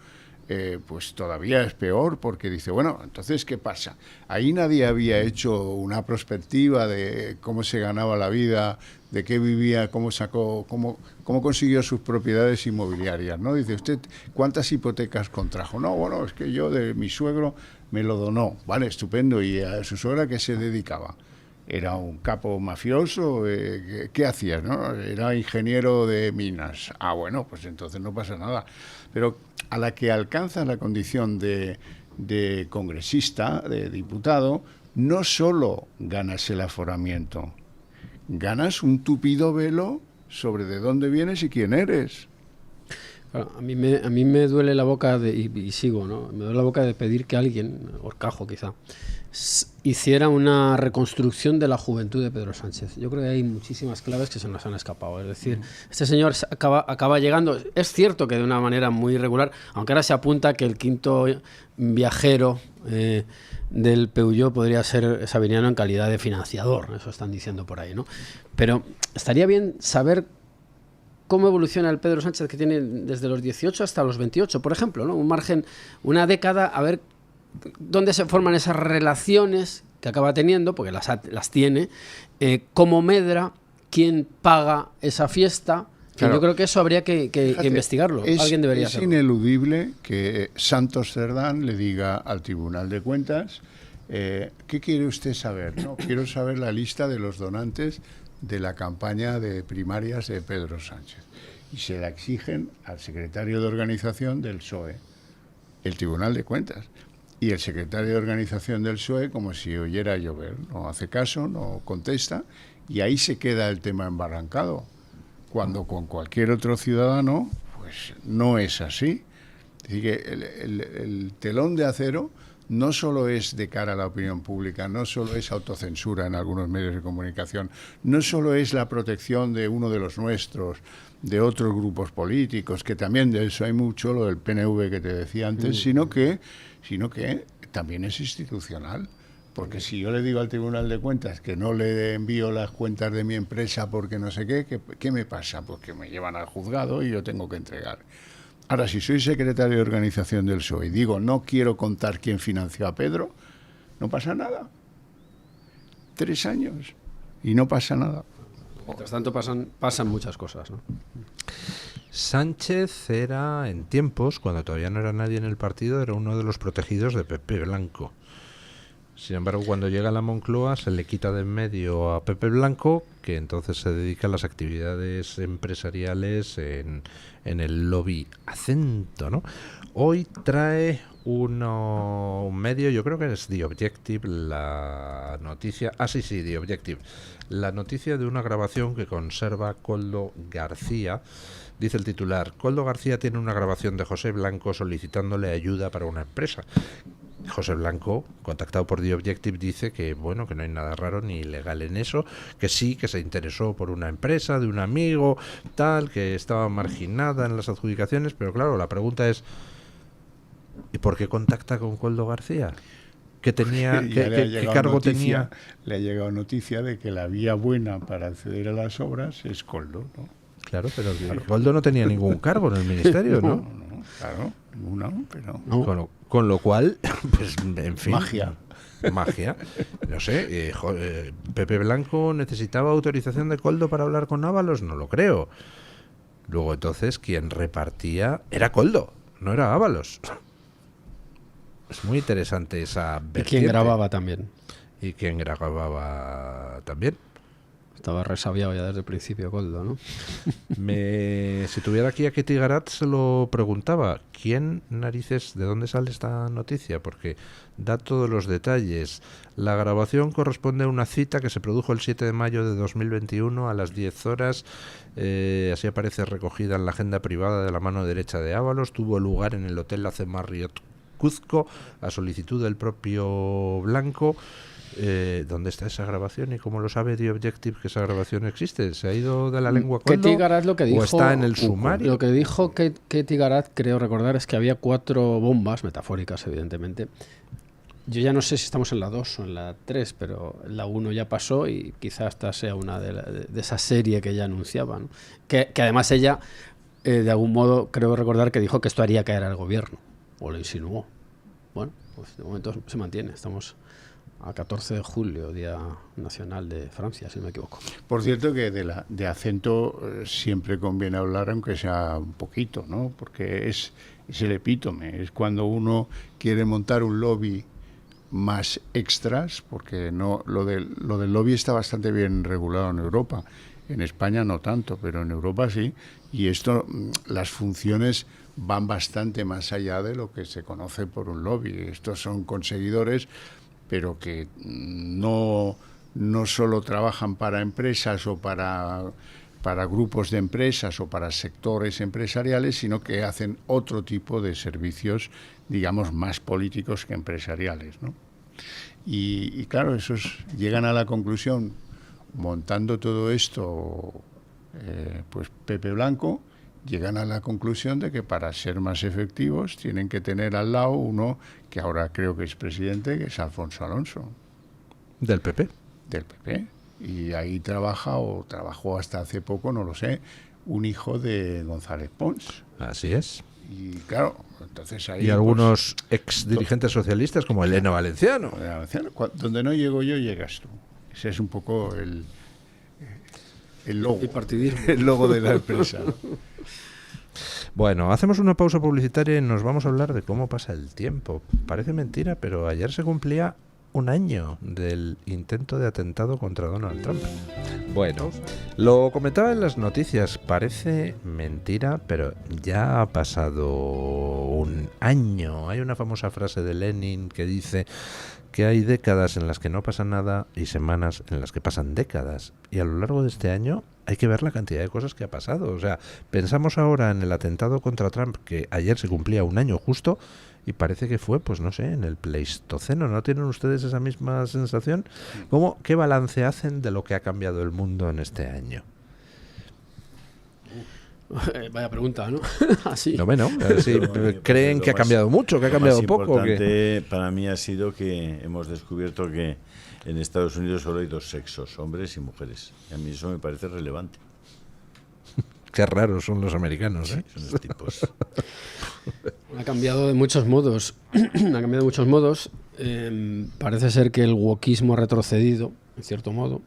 pues todavía es peor, porque dice, bueno, entonces, ¿qué pasa? Ahí nadie había hecho una prospectiva de cómo se ganaba la vida, de qué vivía, cómo consiguió sus propiedades inmobiliarias, ¿no? Dice usted, ¿cuántas hipotecas contrajo? No, bueno, es que yo de mi suegro me lo donó. Vale, estupendo. ¿Y a su suegra qué se dedicaba? Era un capo mafioso, ¿qué hacías, no? Era ingeniero de minas. Ah, bueno, pues entonces no pasa nada. Pero a la que alcanza la condición de congresista, de diputado, no solo ganas el aforamiento, ganas un tupido velo sobre de dónde vienes y quién eres. Claro, a mí me duele la boca y sigo, ¿no? Me duele la boca de pedir que alguien, Horcajo quizá, hiciera una reconstrucción de la juventud de Pedro Sánchez. Yo creo que hay muchísimas claves que se nos han escapado. Es decir, este señor acaba llegando, es cierto que de una manera muy irregular, aunque ahora se apunta que el quinto viajero del Peugeot podría ser Sabiniano en calidad de financiador, eso están diciendo por ahí, ¿no? Pero estaría bien saber cómo evoluciona el Pedro Sánchez que tiene desde los 18 hasta los 28, por ejemplo, ¿no? Un margen, una década, a ver dónde se forman esas relaciones que acaba teniendo, porque las tiene, cómo medra, quién paga esa fiesta. Claro. Yo creo que eso habría que investigarlo. Alguien debería hacerlo. Es ineludible que Santos Cerdán le diga al Tribunal de Cuentas, ¿qué quiere usted saber? No, quiero saber la lista de los donantes de la campaña de primarias de Pedro Sánchez. Y se la exigen al secretario de organización del PSOE, el Tribunal de Cuentas. Y el secretario de organización del PSOE, como si oyera llover, no hace caso, no contesta, y ahí se queda el tema embarrancado. Cuando con cualquier otro ciudadano, pues no es así. Es decir, que el telón de acero no solo es de cara a la opinión pública, no solo es autocensura en algunos medios de comunicación, no solo es la protección de uno de los nuestros, de otros grupos políticos, que también de eso hay mucho, lo del PNV que te decía antes, sino que también es institucional. Porque si yo le digo al Tribunal de Cuentas que no le envío las cuentas de mi empresa porque no sé ¿qué me pasa? Pues que me llevan al juzgado y yo tengo que entregar. Ahora, si soy secretario de organización del PSOE y digo no quiero contar quién financió a Pedro, no pasa nada. 3 años y no pasa nada. Mientras tanto pasan muchas cosas, ¿no? Sánchez era, en tiempos, cuando todavía no era nadie en el partido, era uno de los protegidos de Pepe Blanco. Sin embargo, cuando llega a la Moncloa se le quita de en medio a Pepe Blanco, que entonces se dedica a las actividades empresariales en el lobby Acento, ¿no? Hoy trae un medio, yo creo que es The Objective, la noticia... The Objective. La noticia de una grabación que conserva Koldo García. Dice el titular: Koldo García tiene una grabación de José Blanco solicitándole ayuda para una empresa. José Blanco, contactado por The Objective, dice que bueno, que no hay nada raro ni ilegal en eso, que sí, que se interesó por una empresa de un amigo, tal, que estaba marginada en las adjudicaciones, pero claro, la pregunta es, ¿y por qué contacta con Koldo García? ¿Qué tenía, qué cargo tenía? Le ha llegado noticia de que la vía buena para acceder a las obras es Koldo, ¿no? Claro, pero Koldo no tenía ningún cargo en el ministerio, ¿no? No, claro, ninguno, pero... No. Con lo cual, pues, en fin... Magia. No sé, Pepe Blanco necesitaba autorización de Koldo para hablar con Ábalos, no lo creo. Luego entonces quien repartía era Koldo, no era Ábalos. Es muy interesante esa vertiente. Y quien grababa también. Y quien grababa también. Estaba resabiado ya desde el principio Koldo, ¿no? Si tuviera aquí a Ketty Garat se lo preguntaba, ¿quién narices, de dónde sale esta noticia? Porque da todos los detalles. La grabación corresponde a una cita que se produjo el 7 de mayo de 2021 a las 10 horas. Así aparece recogida en la agenda privada de la mano derecha de Ábalos. Tuvo lugar en el Hotel AC Marriott Cuzco a solicitud del propio Blanco. ¿Dónde está esa grabación y cómo lo sabe The Objective que esa grabación existe? ¿Se ha ido de la lengua Koldo? Ketty Garat lo que dijo, ¿O está en el sumario? Lo que dijo Ketty Garat, creo recordar, es que había 4 bombas, metafóricas evidentemente. Yo ya no sé si estamos en la 2 o en la 3, pero la 1 ya pasó y quizás esta sea una de esa serie que ella anunciaba, ¿no? Que además ella, de algún modo, creo recordar que dijo que esto haría caer al gobierno, o lo insinuó. Bueno, pues de momento se mantiene, estamos... a 14 de julio, Día Nacional de Francia, si no me equivoco. Por cierto que de acento siempre conviene hablar, aunque sea un poquito, ¿no? Porque es el epítome, es cuando uno quiere montar un lobby más extras, porque no lo del lobby está bastante bien regulado en Europa. En España no tanto, pero en Europa sí. Y esto, las funciones van bastante más allá de lo que se conoce por un lobby. Estos son conseguidores, pero que no solo trabajan para empresas o para grupos de empresas o para sectores empresariales, sino que hacen otro tipo de servicios, digamos, más políticos que empresariales, ¿no? Y claro, esos llegan a la conclusión, montando todo esto, pues Pepe Blanco, llegan a la conclusión de que para ser más efectivos tienen que tener al lado uno que ahora creo que es presidente, que es Alfonso Alonso. ¿Del PP? Del PP. Y ahí trabaja, o trabajó hasta hace poco, no lo sé, un hijo de González Pons. Así es. Y claro, entonces ahí... Y algunos ex dirigentes socialistas como Elena Valenciano. Donde no llego yo, llegas tú. Ese es un poco el logo. El partidismo. El logo de la empresa, ¿no? Bueno, hacemos una pausa publicitaria y nos vamos a hablar de cómo pasa el tiempo. Parece mentira, pero ayer se cumplía un año del intento de atentado contra Donald Trump. Bueno, lo comentaba en las noticias, parece mentira, pero ya ha pasado un año. Hay una famosa frase de Lenin que dice que hay décadas en las que no pasa nada y semanas en las que pasan décadas. Y a lo largo de este año hay que ver la cantidad de cosas que ha pasado. O sea, pensamos ahora en el atentado contra Trump, que ayer se cumplía un año justo, y parece que fue, pues no sé, en el Pleistoceno. ¿No tienen ustedes esa misma sensación? ¿Qué balance hacen de lo que ha cambiado el mundo en este año? Vaya pregunta, ¿no? Así. No, bueno, si creen que ha cambiado mucho, que ha cambiado poco. Para mí ha sido que hemos descubierto que en Estados Unidos solo hay 2 sexos, hombres y mujeres. Y a mí eso me parece relevante. Qué raros son los americanos, ¿eh? Sí, son los tipos. Ha cambiado de muchos modos. Parece ser que el wokismo ha retrocedido, en cierto modo.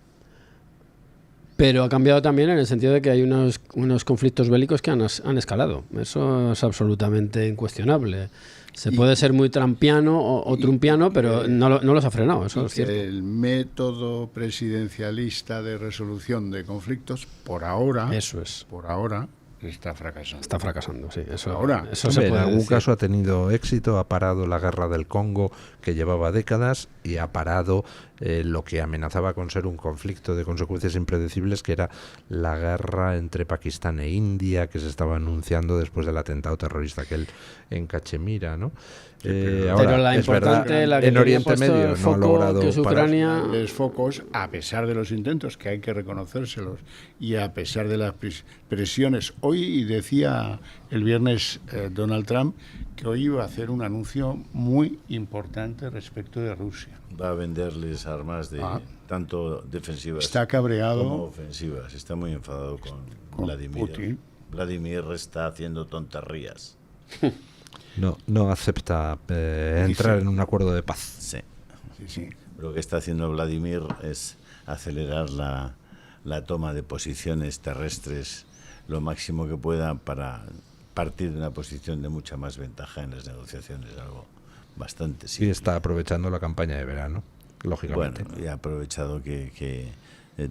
Pero ha cambiado también en el sentido de que hay unos conflictos bélicos que han escalado. Eso es absolutamente incuestionable. Se puede ser muy trampiano o trumpiano, pero no los ha frenado, eso es cierto. El método presidencialista de resolución de conflictos, por ahora, eso es. por ahora, está fracasando. Está fracasando, sí. Eso, Ahora, eso Hombre, se en puede algún decir. caso ha tenido éxito, ha parado la guerra del Congo que llevaba décadas y ha parado lo que amenazaba con ser un conflicto de consecuencias impredecibles, que era la guerra entre Pakistán e India, que se estaba anunciando después del atentado terrorista aquel en Cachemira, ¿no? Pero la es verdad, importante, la que en tenía Oriente puesto Medio el no ha foco, logrado que es parar. Ucrania. Grandes focos, a pesar de los intentos, que hay que reconocérselos, y a pesar de las presiones. Hoy decía el viernes Donald Trump que hoy iba a hacer un anuncio muy importante respecto de Rusia. Va a venderles armas tanto defensivas Está cabreado como ofensivas. Está muy enfadado con Vladimir. Putin. Vladimir está haciendo tonterías. No acepta entrar en un acuerdo de paz. Sí. Sí. Lo que está haciendo Vladimir es acelerar la toma de posiciones terrestres lo máximo que pueda para partir de una posición de mucha más ventaja en las negociaciones, algo bastante Sí, está aprovechando la campaña de verano, lógicamente. Bueno, y ha aprovechado que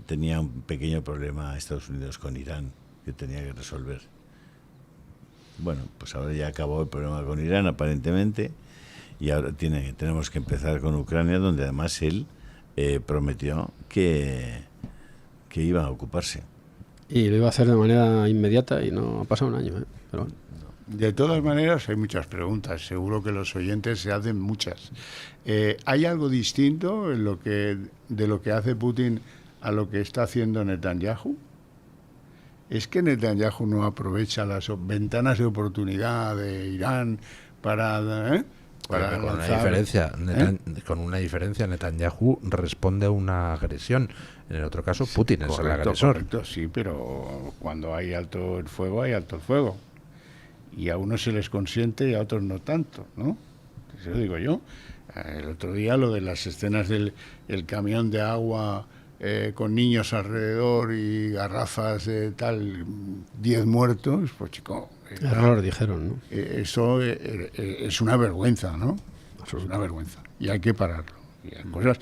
tenía un pequeño problema Estados Unidos con Irán que tenía que resolver. Bueno, pues ahora ya acabó el problema con Irán, aparentemente, y ahora tenemos que empezar con Ucrania, donde además él prometió que iba a ocuparse. Y lo iba a hacer de manera inmediata y no ha pasado un año. Pero bueno. De todas maneras, hay muchas preguntas. Seguro que los oyentes se hacen muchas. ¿Hay algo distinto en de lo que hace Putin a lo que está haciendo Netanyahu? ¿Es que Netanyahu no aprovecha las ventanas de oportunidad de Irán para Con una lanzar, diferencia, con una diferencia, Netanyahu responde a una agresión. En el otro caso, Putin es el agresor. Correcto, sí, pero cuando hay alto el fuego, hay alto el fuego. Y a unos se les consiente y a otros no tanto, ¿no? Eso digo yo. El otro día lo de las escenas del camión de agua con niños alrededor y garrafas de tal, 10 muertos, pues chico... Error, dijeron, ¿no? Eso es una vergüenza, ¿no? Es una vergüenza. Y hay que pararlo. Y hay cosas...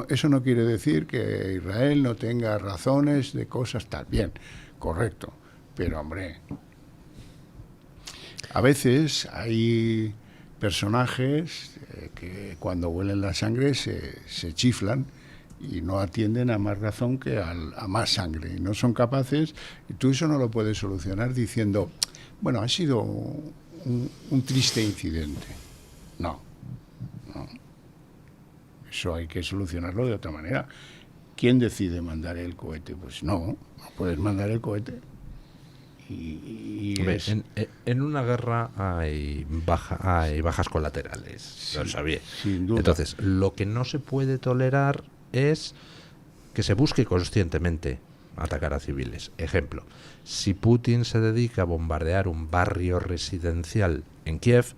eso no quiere decir que Israel no tenga razones de cosas tal. Bien, correcto. Pero, hombre... A veces hay personajes que cuando huelen la sangre se chiflan y no atienden a más razón que a más sangre. Y no son capaces, y tú eso no lo puedes solucionar diciendo, bueno, ha sido un triste incidente. No. Eso hay que solucionarlo de otra manera. ¿Quién decide mandar el cohete? Pues no puedes mandar el cohete. Hombre, en una guerra hay bajas colaterales, Sí, lo sabía. sin duda. Entonces, lo que no se puede tolerar es que se busque conscientemente atacar a civiles. Ejemplo, si Putin se dedica a bombardear un barrio residencial en Kiev,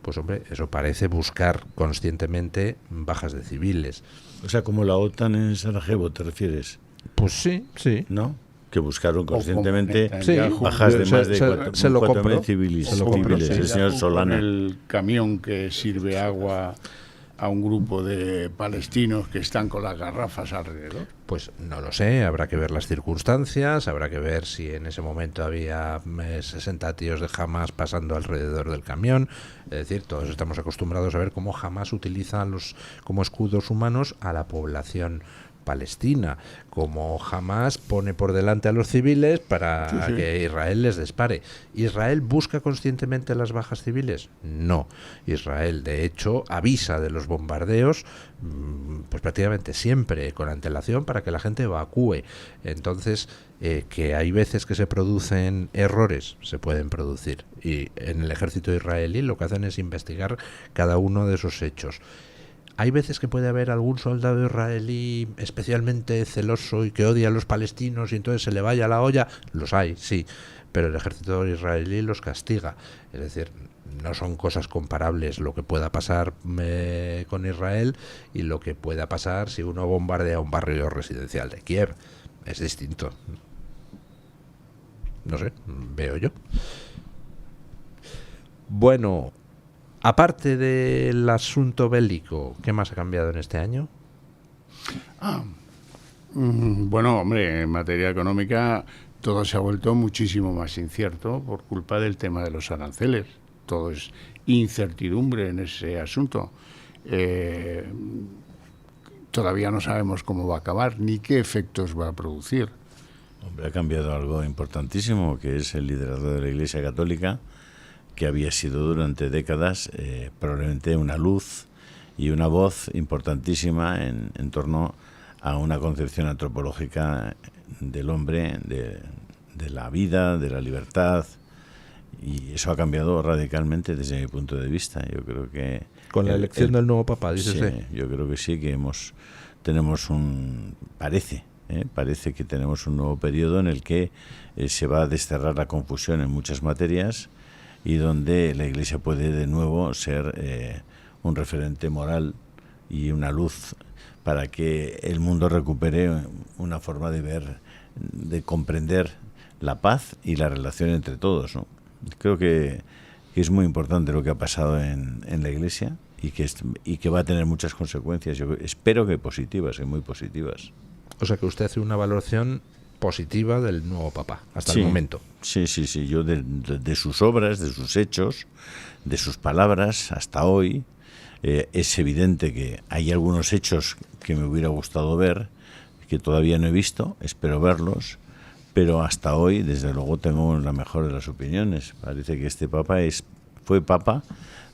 pues hombre, eso parece buscar conscientemente bajas de civiles. O sea, como la OTAN en Sarajevo, ¿te refieres? Pues sí. ¿No? Que buscaron conscientemente Sí, bajas de más de se lo 4.000 compro. civiles. Se lo compro, sí. El señor Solana. El camión que sirve agua a un grupo de palestinos que están con las garrafas alrededor. Pues no lo sé, habrá que ver las circunstancias, habrá que ver si en ese momento había 60 tíos de Hamas pasando alrededor del camión. Es decir, todos estamos acostumbrados a ver cómo Hamas utiliza como escudos humanos a la población palestina, como Hamas pone por delante a los civiles para que Israel les dispare. ¿Israel busca conscientemente las bajas civiles? No. Israel, de hecho, avisa de los bombardeos pues prácticamente siempre con antelación para que la gente evacúe. Entonces, que hay veces que se producen errores, se pueden producir. Y en el ejército israelí lo que hacen es investigar cada uno de esos hechos. Hay veces que puede haber algún soldado israelí especialmente celoso y que odia a los palestinos y entonces se le vaya la olla. Los hay, sí, pero el ejército israelí los castiga. Es decir, no son cosas comparables lo que pueda pasar con Israel y lo que pueda pasar si uno bombardea un barrio residencial de Kiev. Es distinto. No sé, veo yo. Bueno, aparte del asunto bélico, ¿qué más ha cambiado en este año? Bueno, hombre, en materia económica todo se ha vuelto muchísimo más incierto por culpa del tema de los aranceles. Todo es incertidumbre en ese asunto. Todavía no sabemos cómo va a acabar ni qué efectos va a producir. Hombre, ha cambiado algo importantísimo, que es el liderazgo de la Iglesia Católica, que había sido durante décadas probablemente una luz y una voz importantísima en torno a una concepción antropológica del hombre, de la vida, de la libertad, y eso ha cambiado radicalmente desde mi punto de vista. Yo creo que con la elección del nuevo Papa, dice usted. Sí, yo creo que sí, que parece que tenemos un nuevo periodo en el que se va a desterrar la confusión en muchas materias y donde la Iglesia puede de nuevo ser un referente moral y una luz para que el mundo recupere una forma de ver, de comprender la paz y la relación entre todos, ¿no? Creo que es muy importante lo que ha pasado en la Iglesia y que va a tener muchas consecuencias. Yo espero que positivas, y muy positivas. O sea que usted hace una valoración positiva del nuevo Papa, hasta el momento. Sí. Yo de sus obras, de sus hechos, de sus palabras, hasta hoy, es evidente que hay algunos hechos que me hubiera gustado ver, que todavía no he visto, espero verlos, pero hasta hoy, desde luego, tengo la mejor de las opiniones. Parece que este Papa fue Papa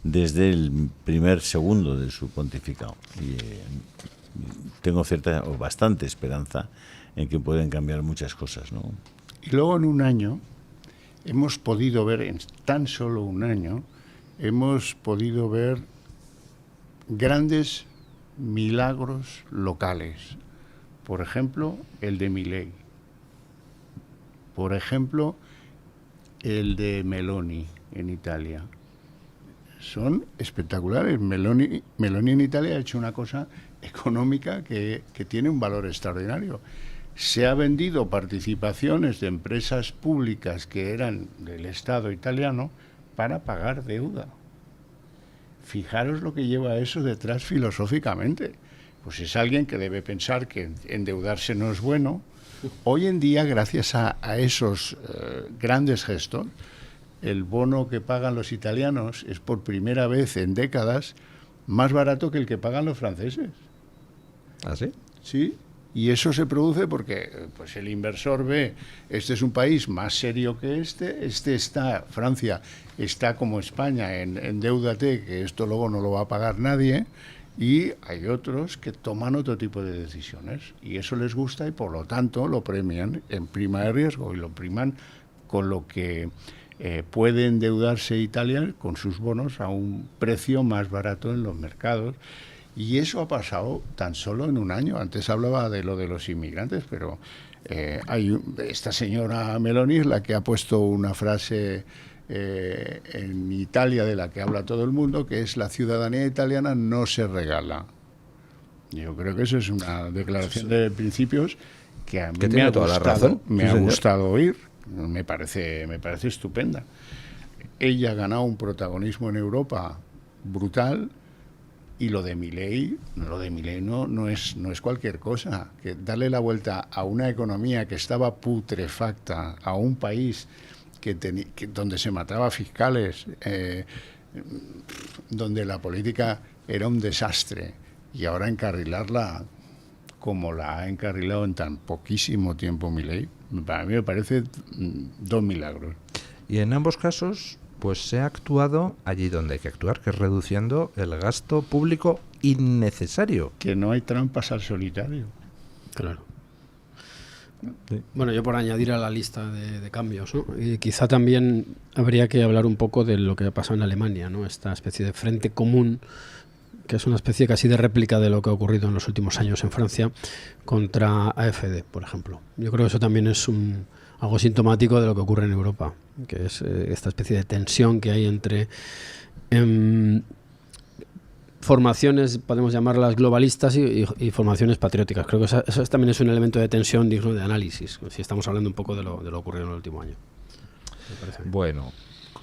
desde el primer segundo de su pontificado. Y tengo cierta o bastante esperanza en que pueden cambiar muchas cosas, ¿no? Y luego en un año hemos podido ver, en tan solo un año, hemos podido ver grandes milagros locales. Por ejemplo, el de Milei. Por ejemplo, el de Meloni en Italia. Son espectaculares. Meloni en Italia ha hecho una cosa económica que tiene un valor extraordinario. Se ha vendido participaciones de empresas públicas que eran del Estado italiano para pagar deuda. Fijaros lo que lleva eso detrás filosóficamente. Pues es alguien que debe pensar que endeudarse no es bueno. Hoy en día, gracias a esos grandes gestos, el bono que pagan los italianos es por primera vez en décadas más barato que el que pagan los franceses. ¿Ah, sí? Sí, y eso se produce porque pues el inversor ve, este es un país más serio que Francia está como España en endeúdate, que esto luego no lo va a pagar nadie, y hay otros que toman otro tipo de decisiones, y eso les gusta y por lo tanto lo premian en prima de riesgo y lo priman con lo que puede endeudarse Italia con sus bonos a un precio más barato en los mercados. Y eso ha pasado tan solo en un año. Antes hablaba de lo de los inmigrantes, pero esta señora Meloni es la que ha puesto una frase en Italia de la que habla todo el mundo, que es: la ciudadanía italiana no se regala. Yo creo que eso es una declaración de principios que a mí me ha gustado, razón. Me ha gustado oír. Me parece estupenda. Ella ha ganado un protagonismo en Europa brutal. Y lo de Milei no es cualquier cosa. Que darle la vuelta a una economía que estaba putrefacta, a un país donde se mataba fiscales, donde la política era un desastre, y ahora encarrilarla como la ha encarrilado en tan poquísimo tiempo Milei, para mí me parece dos milagros. Y en ambos casos, pues se ha actuado allí donde hay que actuar, que es reduciendo el gasto público innecesario. Que no hay trampas al solitario. Claro. Sí. Bueno, yo por añadir a la lista de cambios, ¿no? Y quizá también habría que hablar un poco de lo que ha pasado en Alemania, ¿no? Esta especie de frente común, que es una especie casi de réplica de lo que ha ocurrido en los últimos años en Francia contra AfD, por ejemplo. Yo creo que eso también es algo sintomático de lo que ocurre en Europa, que es esta especie de tensión que hay entre formaciones, podemos llamarlas globalistas, y formaciones patrióticas. Creo que eso también es un elemento de tensión digno de análisis, si estamos hablando un poco de lo ocurrido en el último año. Bueno,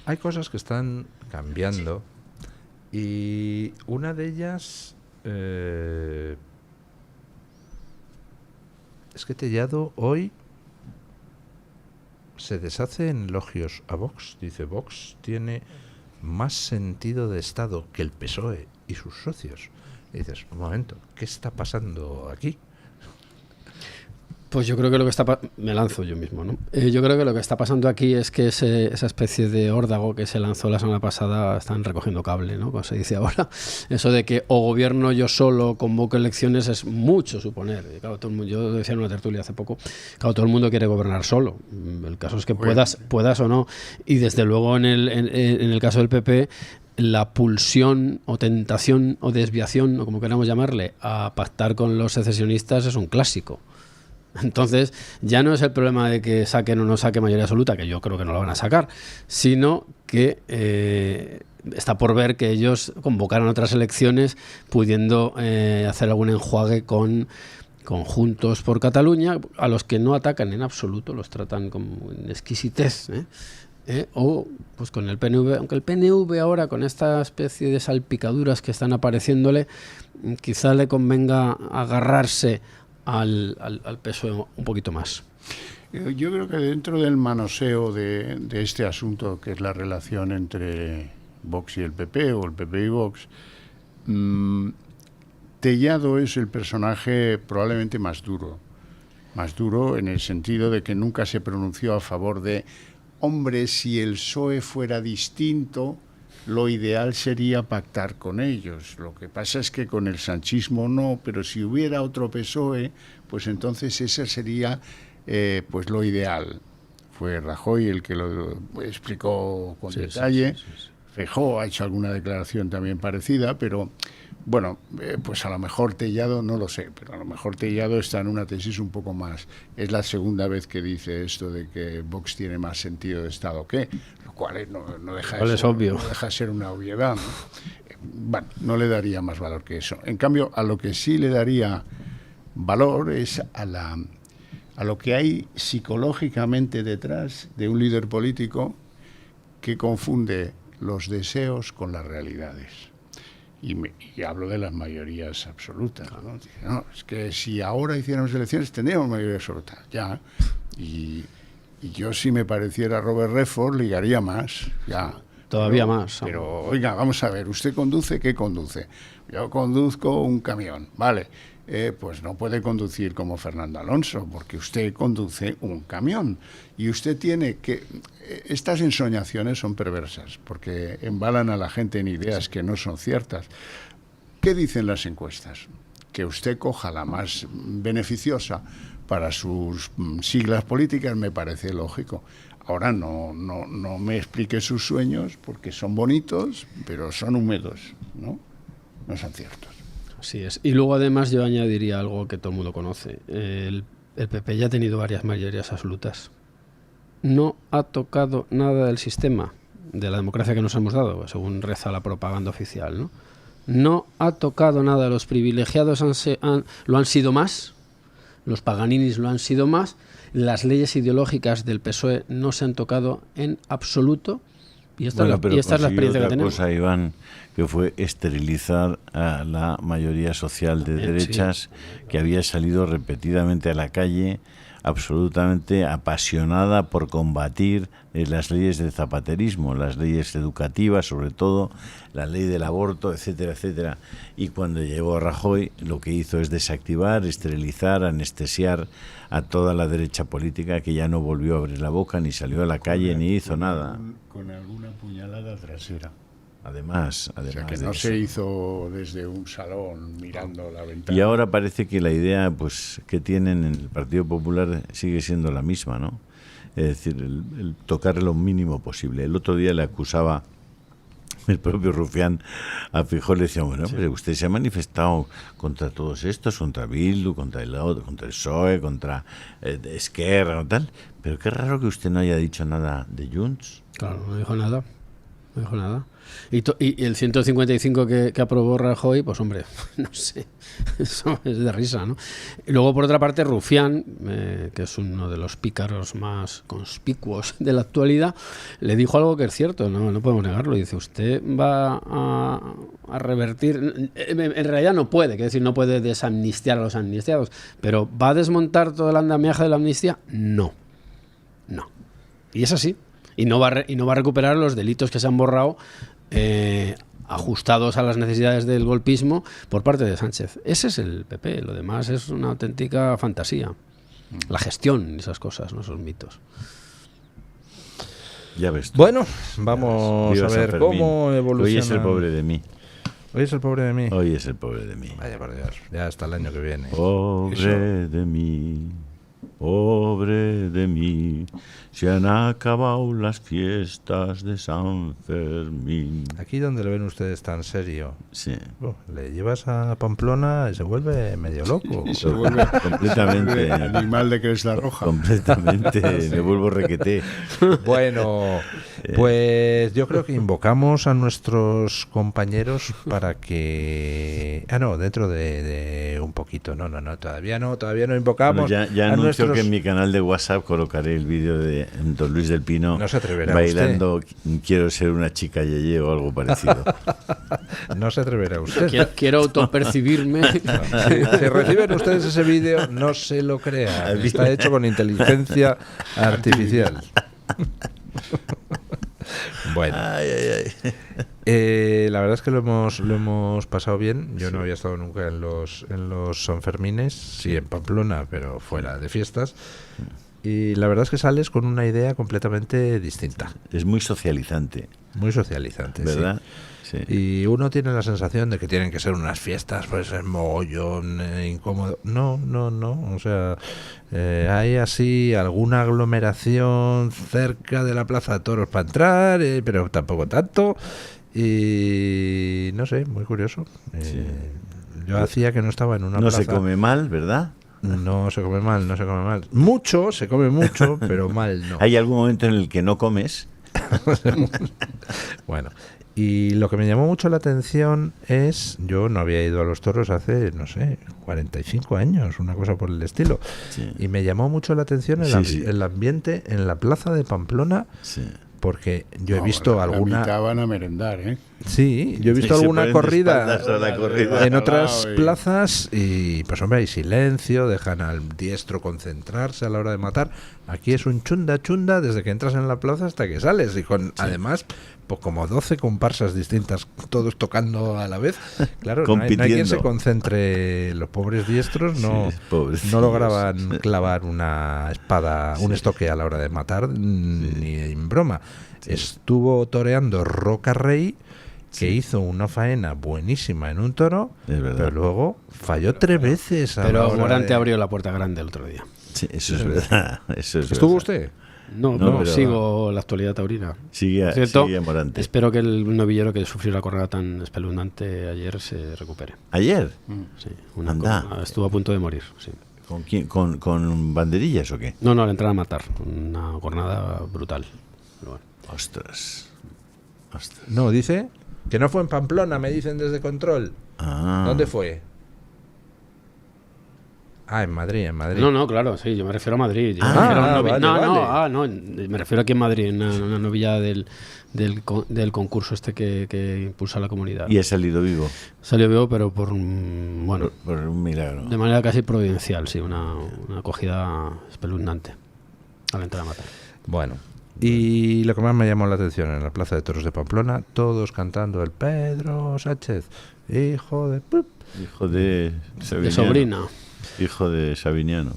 hay cosas que están cambiando, y una de ellas es que Tellado hoy se deshace en elogios a Vox. Dice, Vox tiene más sentido de Estado que el PSOE y sus socios. Y dices, un momento, ¿qué está pasando aquí? Pues yo creo que lo que está me lanzo yo mismo, ¿no? Yo creo que lo que está pasando aquí es que esa especie de órdago que se lanzó la semana pasada están recogiendo cable, ¿no? Como se dice ahora. Eso de que o gobierno yo solo, convoco elecciones, es mucho suponer. Claro, todo el mundo, yo decía en una tertulia hace poco, claro, todo el mundo quiere gobernar solo. El caso es que puedas o no. Y desde luego en el caso del PP, la pulsión o tentación o desviación, o como queramos llamarle, a pactar con los secesionistas es un clásico. Entonces, ya no es el problema de que saquen o no saquen mayoría absoluta, que yo creo que no lo van a sacar, sino que está por ver que ellos convocaran otras elecciones pudiendo hacer algún enjuague con Juntos por Cataluña, a los que no atacan en absoluto, los tratan como en exquisitez, o pues con el PNV, aunque el PNV ahora con esta especie de salpicaduras que están apareciéndole, quizá le convenga agarrarse al PSOE un poquito más. Yo creo que dentro del manoseo de este asunto, que es la relación entre Vox y el PP, o el PP y Vox, Tellado es el personaje probablemente más duro en el sentido de que nunca se pronunció a favor de, hombre, si el PSOE fuera distinto, lo ideal sería pactar con ellos. Lo que pasa es que con el sanchismo no, pero si hubiera otro PSOE, pues entonces ese sería pues lo ideal. Fue Rajoy el que lo explicó con detalle. Sí. Feijóo ha hecho alguna declaración también parecida, pero bueno, pues a lo mejor Tellado, no lo sé, pero a lo mejor Tellado está en una tesis un poco más. Es la segunda vez que dice esto de que Vox tiene más sentido de Estado que, lo cual no deja de ser, obvio. No deja de ser una obviedad, ¿no? Bueno, no le daría más valor que eso. En cambio, a lo que sí le daría valor es a lo que hay psicológicamente detrás de un líder político que confunde los deseos con las realidades. Y hablo de las mayorías absolutas, ¿no? No, es que si ahora hiciéramos elecciones tendríamos mayoría absoluta, ya. Y yo, si me pareciera Robert Redford, ligaría más, ya. Todavía más. Pero, oiga, vamos a ver, ¿usted conduce? ¿Qué conduce? Yo conduzco un camión, vale. Pues no puede conducir como Fernando Alonso, porque usted conduce un camión. Y usted tiene que... Estas ensoñaciones son perversas, porque embalan a la gente en ideas que no son ciertas. ¿Qué dicen las encuestas? Que usted coja la más beneficiosa para sus siglas políticas me parece lógico. Ahora no me explique sus sueños, porque son bonitos, pero son húmedos, ¿no? No son ciertos. Así es. Y luego además yo añadiría algo que todo el mundo conoce. El PP ya ha tenido varias mayorías absolutas. No ha tocado nada del sistema, de la democracia que nos hemos dado, según reza la propaganda oficial, ¿no? No ha tocado nada. Los privilegiados lo han sido más, los Paganinis lo han sido más, las leyes ideológicas del PSOE no se han tocado en absoluto. Y esta es la experiencia que tenemos. Cosa, Iván, que fue esterilizar a la mayoría social de derechas, sí, que había salido repetidamente a la calle, absolutamente apasionada por combatir las leyes del zapaterismo, las leyes educativas, sobre todo, la ley del aborto, etcétera, etcétera. Y cuando llegó Rajoy, lo que hizo es desactivar, esterilizar, anestesiar a toda la derecha política, que ya no volvió a abrir la boca, ni salió a la calle, ni hizo nada. Con alguna puñalada trasera. Además o sea, que no se hizo desde un salón mirando la ventana. Y ahora parece que la idea, pues, que tienen en el Partido Popular sigue siendo la misma, ¿no? Es decir, el tocar lo mínimo posible. El otro día le acusaba el propio Rufián a Feijóo, le decía, bueno, sí, pero usted se ha manifestado contra todos estos, contra Bildu, contra el PSOE, contra Esquerra, tal, pero qué raro que usted no haya dicho nada de Junts. Claro, no dijo nada. No dijo nada. Y el 155 que aprobó Rajoy, pues hombre, no sé, eso es de risa, ¿no? Y luego, por otra parte, Rufián, que es uno de los pícaros más conspicuos de la actualidad, le dijo algo que es cierto, no podemos negarlo. Dice, usted va a revertir, en realidad no puede, quiere decir, no puede desamnistiar a los amnistiados, pero ¿va a desmontar todo el andamiaje de la amnistía? No. Y es así. Y no va a recuperar los delitos que se han borrado ajustados a las necesidades del golpismo por parte de Sánchez. Ese es el PP. Lo demás es una auténtica fantasía. La gestión, esas cosas, ¿no? Esos mitos. Ya ves tú. Bueno, vamos a ver cómo evoluciona. Hoy es el pobre de mí. Hoy es el pobre de mí. Hoy es el pobre de mí. Vaya por Dios, ya hasta el año que viene. Pobre de mí, pobre de mí, se han acabado las fiestas de San Fermín. Aquí donde lo ven ustedes tan serio, Sí. le llevas a Pamplona y se vuelve medio loco. Se vuelve Completamente. animal de cresta roja. Completamente. Me vuelvo requeté. Bueno, pues yo creo que invocamos a nuestros compañeros para que... no, dentro de un poquito. No, todavía no invocamos. Bueno, ya a anuncio nuestros... que en mi canal de WhatsApp colocaré el vídeo de Don Luis del Pino No se atreverá bailando Quiero ser una chica yeye o algo parecido. No se atreverá usted. Quiero autopercibirme. Si reciben ustedes ese vídeo, no se lo crean. Está hecho con inteligencia artificial. Bueno, Ay, ay, ay. la verdad es que lo hemos pasado bien. Yo no había estado nunca en los Sanfermines, sí en Pamplona, pero fuera de fiestas. Y la verdad es que sales con una idea completamente distinta. Es muy socializante, Muy socializante, ¿verdad? Sí. Y uno tiene la sensación de que tienen que ser unas fiestas, pues en mogollón, incómodo. No. O sea, hay así alguna aglomeración cerca de la Plaza de Toros para entrar, pero tampoco tanto. Y no sé, muy curioso. Yo hacía que no estaba en una No plaza. se come mal, ¿verdad? No se come mal. Mucho, se come mucho, pero mal no. ¿Hay algún momento en el que no comes? Bueno, y lo que me llamó mucho la atención es, yo no había ido a los toros hace, no sé, 45 años, una cosa por el estilo. Sí. Y me llamó mucho la atención el ambiente en la plaza de Pamplona, Sí. porque yo he visto alguna... La mitad van a merendar, ¿eh? Sí, yo he visto Sí, se alguna ponen de corrida espaldas a la corrida. en otras y- plazas y pues hombre, hay silencio, dejan al diestro concentrarse a la hora de matar. Aquí es un chunda desde que entras en la plaza hasta que sales y con además pues como 12 comparsas distintas, todos tocando a la vez. Claro, no hay quien Compitiendo. se concentre. Los pobres diestros no, Sí, pobrecillos. no lograban clavar una espada, un estoque a la hora de matar, ni en broma. Estuvo toreando Roca Rey, que hizo una faena buenísima en un toro, Es verdad. pero luego falló 3 veces. A la Pero hora Morante de- abrió la puerta grande el otro día. Sí, eso es verdad. Eso es ¿Estuvo verdad. usted? No, No, no, pero- sigo la actualidad taurina. Sigue, ¿Cierto? sigue Morante. Espero que el novillero que sufrió la corrida tan espeluznante ayer se recupere. ¿Ayer? Sí, Anda. estuvo a punto de morir. Sí. ¿Con quién? ¿Con banderillas o qué? No, le entraron a matar. Una jornada brutal. Pero bueno. Ostras. No, dice que no fue en Pamplona, me dicen desde control. Ah. ¿Dónde fue? En Madrid. No, claro, sí, yo me refiero a Madrid. Yo Ah, me refiero a un vale. no, me refiero aquí en Madrid, una novilla del concurso este que impulsa la comunidad. Y ha salido vivo. Salió vivo, pero por bueno, Por un milagro. de manera casi providencial, sí, una acogida espeluznante a la entrada a matar. Bueno, y lo que más me llamó la atención en la Plaza de Toros de Pamplona, todos cantando el Pedro Sánchez, hijo de... pup. Hijo de De Sabiniano. sobrina. Hijo de Sabiniano.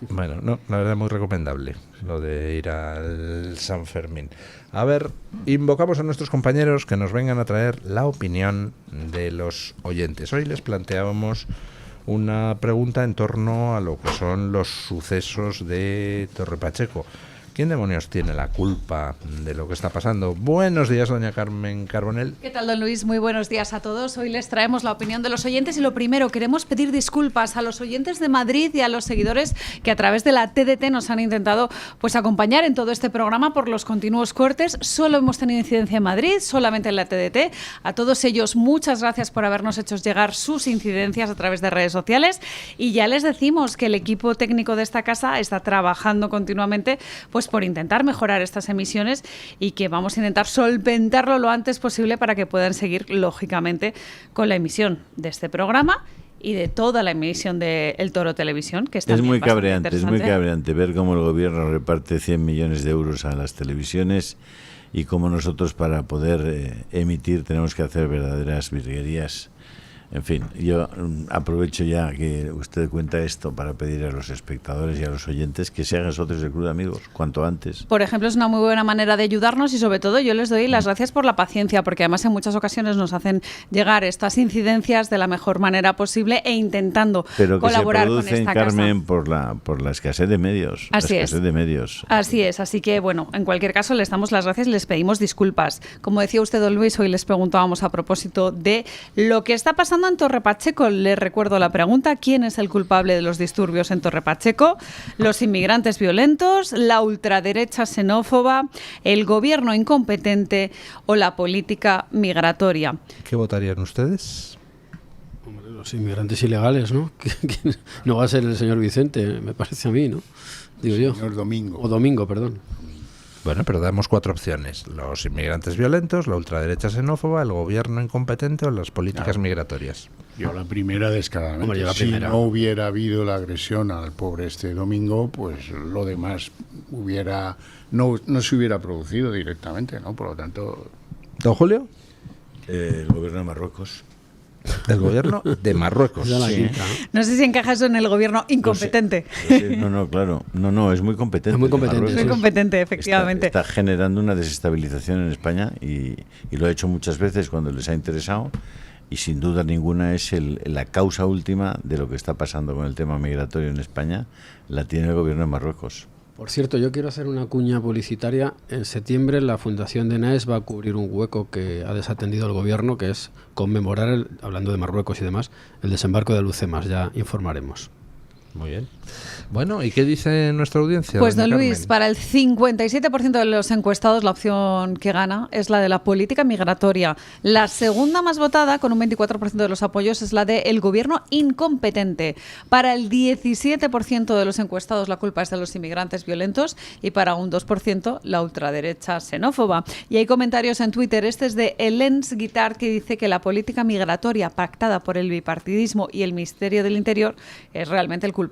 Bueno, no, la verdad muy recomendable lo de ir al San Fermín. A ver, invocamos a nuestros compañeros que nos vengan a traer la opinión de los oyentes. Hoy les planteábamos una pregunta en torno a lo que son los sucesos de Torre Pacheco. ¿Quién demonios tiene la culpa de lo que está pasando? Buenos días, doña Carmen Carbonell. ¿Qué tal, don Luis? Muy buenos días a todos. Hoy les traemos la opinión de los oyentes y lo primero, queremos pedir disculpas a los oyentes de Madrid y a los seguidores que a través de la TDT nos han intentado pues acompañar en todo este programa por los continuos cortes. Solo hemos tenido incidencia en Madrid, solamente en la TDT. A todos ellos, muchas gracias por habernos hecho llegar sus incidencias a través de redes sociales y ya les decimos que el equipo técnico de esta casa está trabajando continuamente pues por intentar mejorar estas emisiones y que vamos a intentar solventarlo lo antes posible para que puedan seguir lógicamente con la emisión de este programa y de toda la emisión de El Toro Televisión, que está es muy cabreante ver cómo el gobierno reparte 100 millones de euros a las televisiones y cómo nosotros para poder emitir tenemos que hacer verdaderas virguerías. En fin, yo aprovecho ya que usted cuenta esto para pedir a los espectadores y a los oyentes que se hagan socios del Club de Amigos cuanto antes. Por ejemplo, es una muy buena manera de ayudarnos y sobre todo yo les doy las gracias por la paciencia, porque además en muchas ocasiones nos hacen llegar estas incidencias de la mejor manera posible e intentando colaborar con esta casa. Pero que se producen, Carmen, por la escasez de medios. Así es. Así es, así que bueno, en cualquier caso les damos las gracias y les pedimos disculpas. Como decía usted, don Luis, hoy les preguntábamos a propósito de lo que está pasando en Torre Pacheco. Les recuerdo la pregunta: ¿quién es el culpable de los disturbios en Torre Pacheco? ¿Los inmigrantes violentos, la ultraderecha xenófoba, el gobierno incompetente o la política migratoria? ¿Qué votarían ustedes? Hombre, los inmigrantes ilegales, ¿no? No va a ser el señor Vicente, me parece a mí, ¿no? Digo yo. Señor Domingo. O Domingo, perdón. Bueno, pero damos 4 opciones: los inmigrantes violentos, la ultraderecha xenófoba, el gobierno incompetente o las políticas migratorias. Yo la primera descaradamente. Hombre, yo la primera. Si no hubiera habido la agresión al pobre Domingo, pues lo demás no se hubiera producido directamente, ¿no? Por lo tanto... ¿Don Julio? El gobierno de Marruecos. Del gobierno de Marruecos. Sí. No sé si encaja eso en el gobierno incompetente. No, claro. No, es muy competente. Es muy competente. Muy competente, efectivamente. Está generando una desestabilización en España y lo ha hecho muchas veces cuando les ha interesado, y sin duda ninguna es la causa última de lo que está pasando con el tema migratorio en España, la tiene el gobierno de Marruecos. Por cierto, yo quiero hacer una cuña publicitaria. En septiembre la Fundación de NAES va a cubrir un hueco que ha desatendido el gobierno, que es conmemorar, hablando de Marruecos y demás, el desembarco de Lucemas. Ya informaremos. Muy bien. Bueno, ¿y qué dice nuestra audiencia? Pues don Carmen? Luis, para el 57% de los encuestados la opción que gana es la de la política migratoria. La segunda más votada, con un 24% de los apoyos, es la de el gobierno incompetente. Para el 17% de los encuestados la culpa es de los inmigrantes violentos y para un 2% la ultraderecha xenófoba. Y hay comentarios en Twitter. Este es de Elens Guitar, que dice que la política migratoria pactada por el bipartidismo y el Ministerio del Interior es realmente el culpable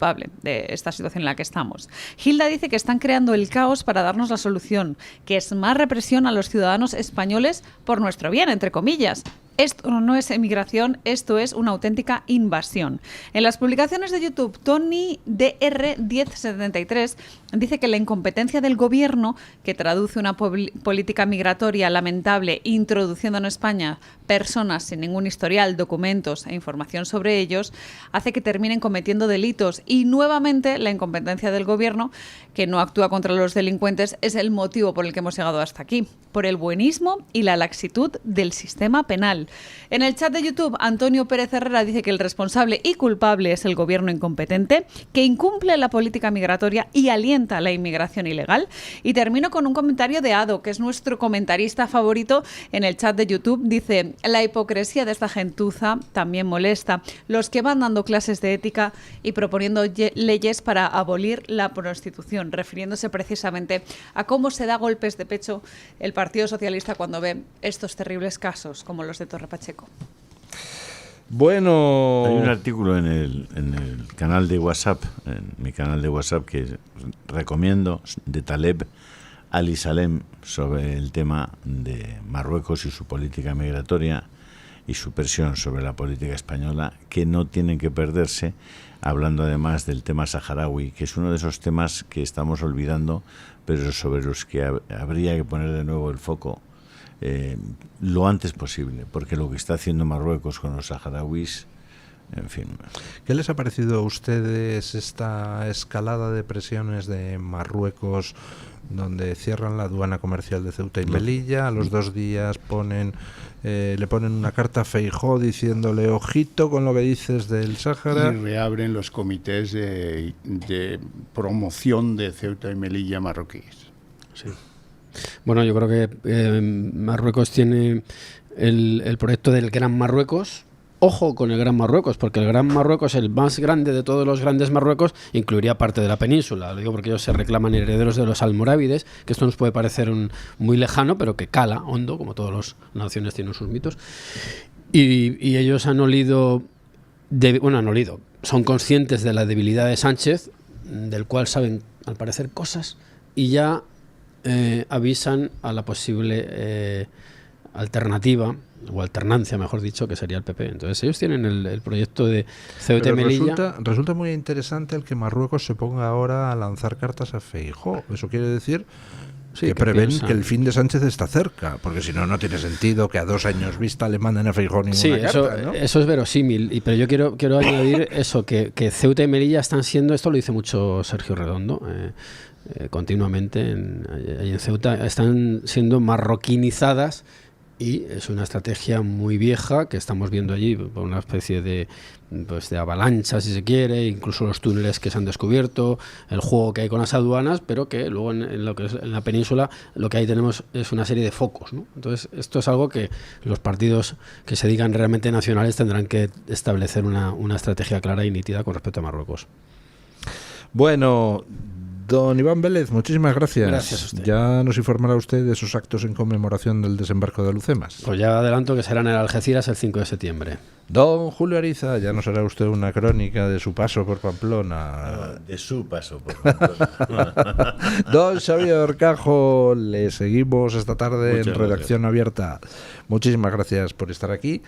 de esta situación en la que estamos. Hilda dice que están creando el caos para darnos la solución, que es más represión a los ciudadanos españoles por nuestro bien, entre comillas. Esto no es emigración, esto es una auténtica invasión. En las publicaciones de YouTube, Tony DR1073 dice que la incompetencia del gobierno, que traduce una política migratoria lamentable, introduciendo en España personas sin ningún historial, documentos e información sobre ellos, hace que terminen cometiendo delitos. Y nuevamente la incompetencia del gobierno, que no actúa contra los delincuentes, es el motivo por el que hemos llegado hasta aquí, por el buenismo y la laxitud del sistema penal. En el chat de YouTube, Antonio Pérez Herrera dice que el responsable y culpable es el gobierno incompetente, que incumple la política migratoria y alienta la inmigración ilegal. Y termino con un comentario de Ado, que es nuestro comentarista favorito en el chat de YouTube. Dice: la hipocresía de esta gentuza también molesta. Los que van dando clases de ética y proponiendo leyes para abolir la prostitución, refiriéndose precisamente a cómo se da golpes de pecho el Partido Socialista cuando ve estos terribles casos como los de Torre Pacheco. Bueno, hay un artículo en el canal de WhatsApp, en mi canal de WhatsApp, que recomiendo, de Taleb Ali Salem, sobre el tema de Marruecos y su política migratoria y su presión sobre la política española, que no tienen que perderse, hablando además del tema saharaui, que es uno de esos temas que estamos olvidando, pero sobre los que habría que poner de nuevo el foco lo antes posible, porque lo que está haciendo Marruecos con los saharauis, en fin. ¿Qué les ha parecido a ustedes esta escalada de presiones de Marruecos, donde cierran la aduana comercial de Ceuta y Melilla, a los 2 días le ponen una carta a Feijóo diciéndole ojito con lo que dices del Sáhara? Y reabren los comités de promoción de Ceuta y Melilla marroquíes. Sí. Bueno, yo creo que Marruecos tiene el proyecto del Gran Marruecos. Ojo con el Gran Marruecos, porque el Gran Marruecos, el más grande de todos los grandes Marruecos, incluiría parte de la península. Lo digo porque ellos se reclaman herederos de los almorávides, que esto nos puede parecer muy lejano, pero que cala hondo, como todas las naciones tienen sus mitos. Y ellos han olido han olido, son conscientes de la debilidad de Sánchez, del cual saben al parecer cosas, y ya avisan a la posible alternativa, o alternancia mejor dicho, que sería el PP. Entonces ellos tienen el proyecto de Ceuta y Melilla. Resulta muy interesante el que Marruecos se ponga ahora a lanzar cartas a Feijóo. Eso quiere decir que prevén que el fin de Sánchez está cerca, porque si no, no tiene sentido que a 2 años vista le manden a Feijóo ninguna carta, ¿no? Eso es verosímil, pero yo quiero añadir eso, que Ceuta y Melilla están siendo, esto lo dice mucho Sergio Redondo, continuamente ahí en Ceuta, están siendo marroquinizadas, y es una estrategia muy vieja que estamos viendo allí, una especie de avalancha, si se quiere, incluso los túneles que se han descubierto, el juego que hay con las aduanas, pero que luego en lo que es en la península lo que ahí tenemos es una serie de focos, ¿no? Entonces esto es algo que los partidos que se digan realmente nacionales tendrán que establecer una estrategia clara y nítida con respecto a Marruecos. Bueno, don Iván Vélez, muchísimas gracias. Gracias a usted. Ya nos informará usted de esos actos en conmemoración del desembarco de Alhucemas. Pues ya adelanto que serán en Algeciras el 5 de septiembre. Don Julio Ariza, ya nos hará usted una crónica de su paso por Pamplona. De su paso por Pamplona. Don Xavier Orcajo, le seguimos esta tarde en Muchas Redacción Abierta. Muchísimas gracias por estar aquí.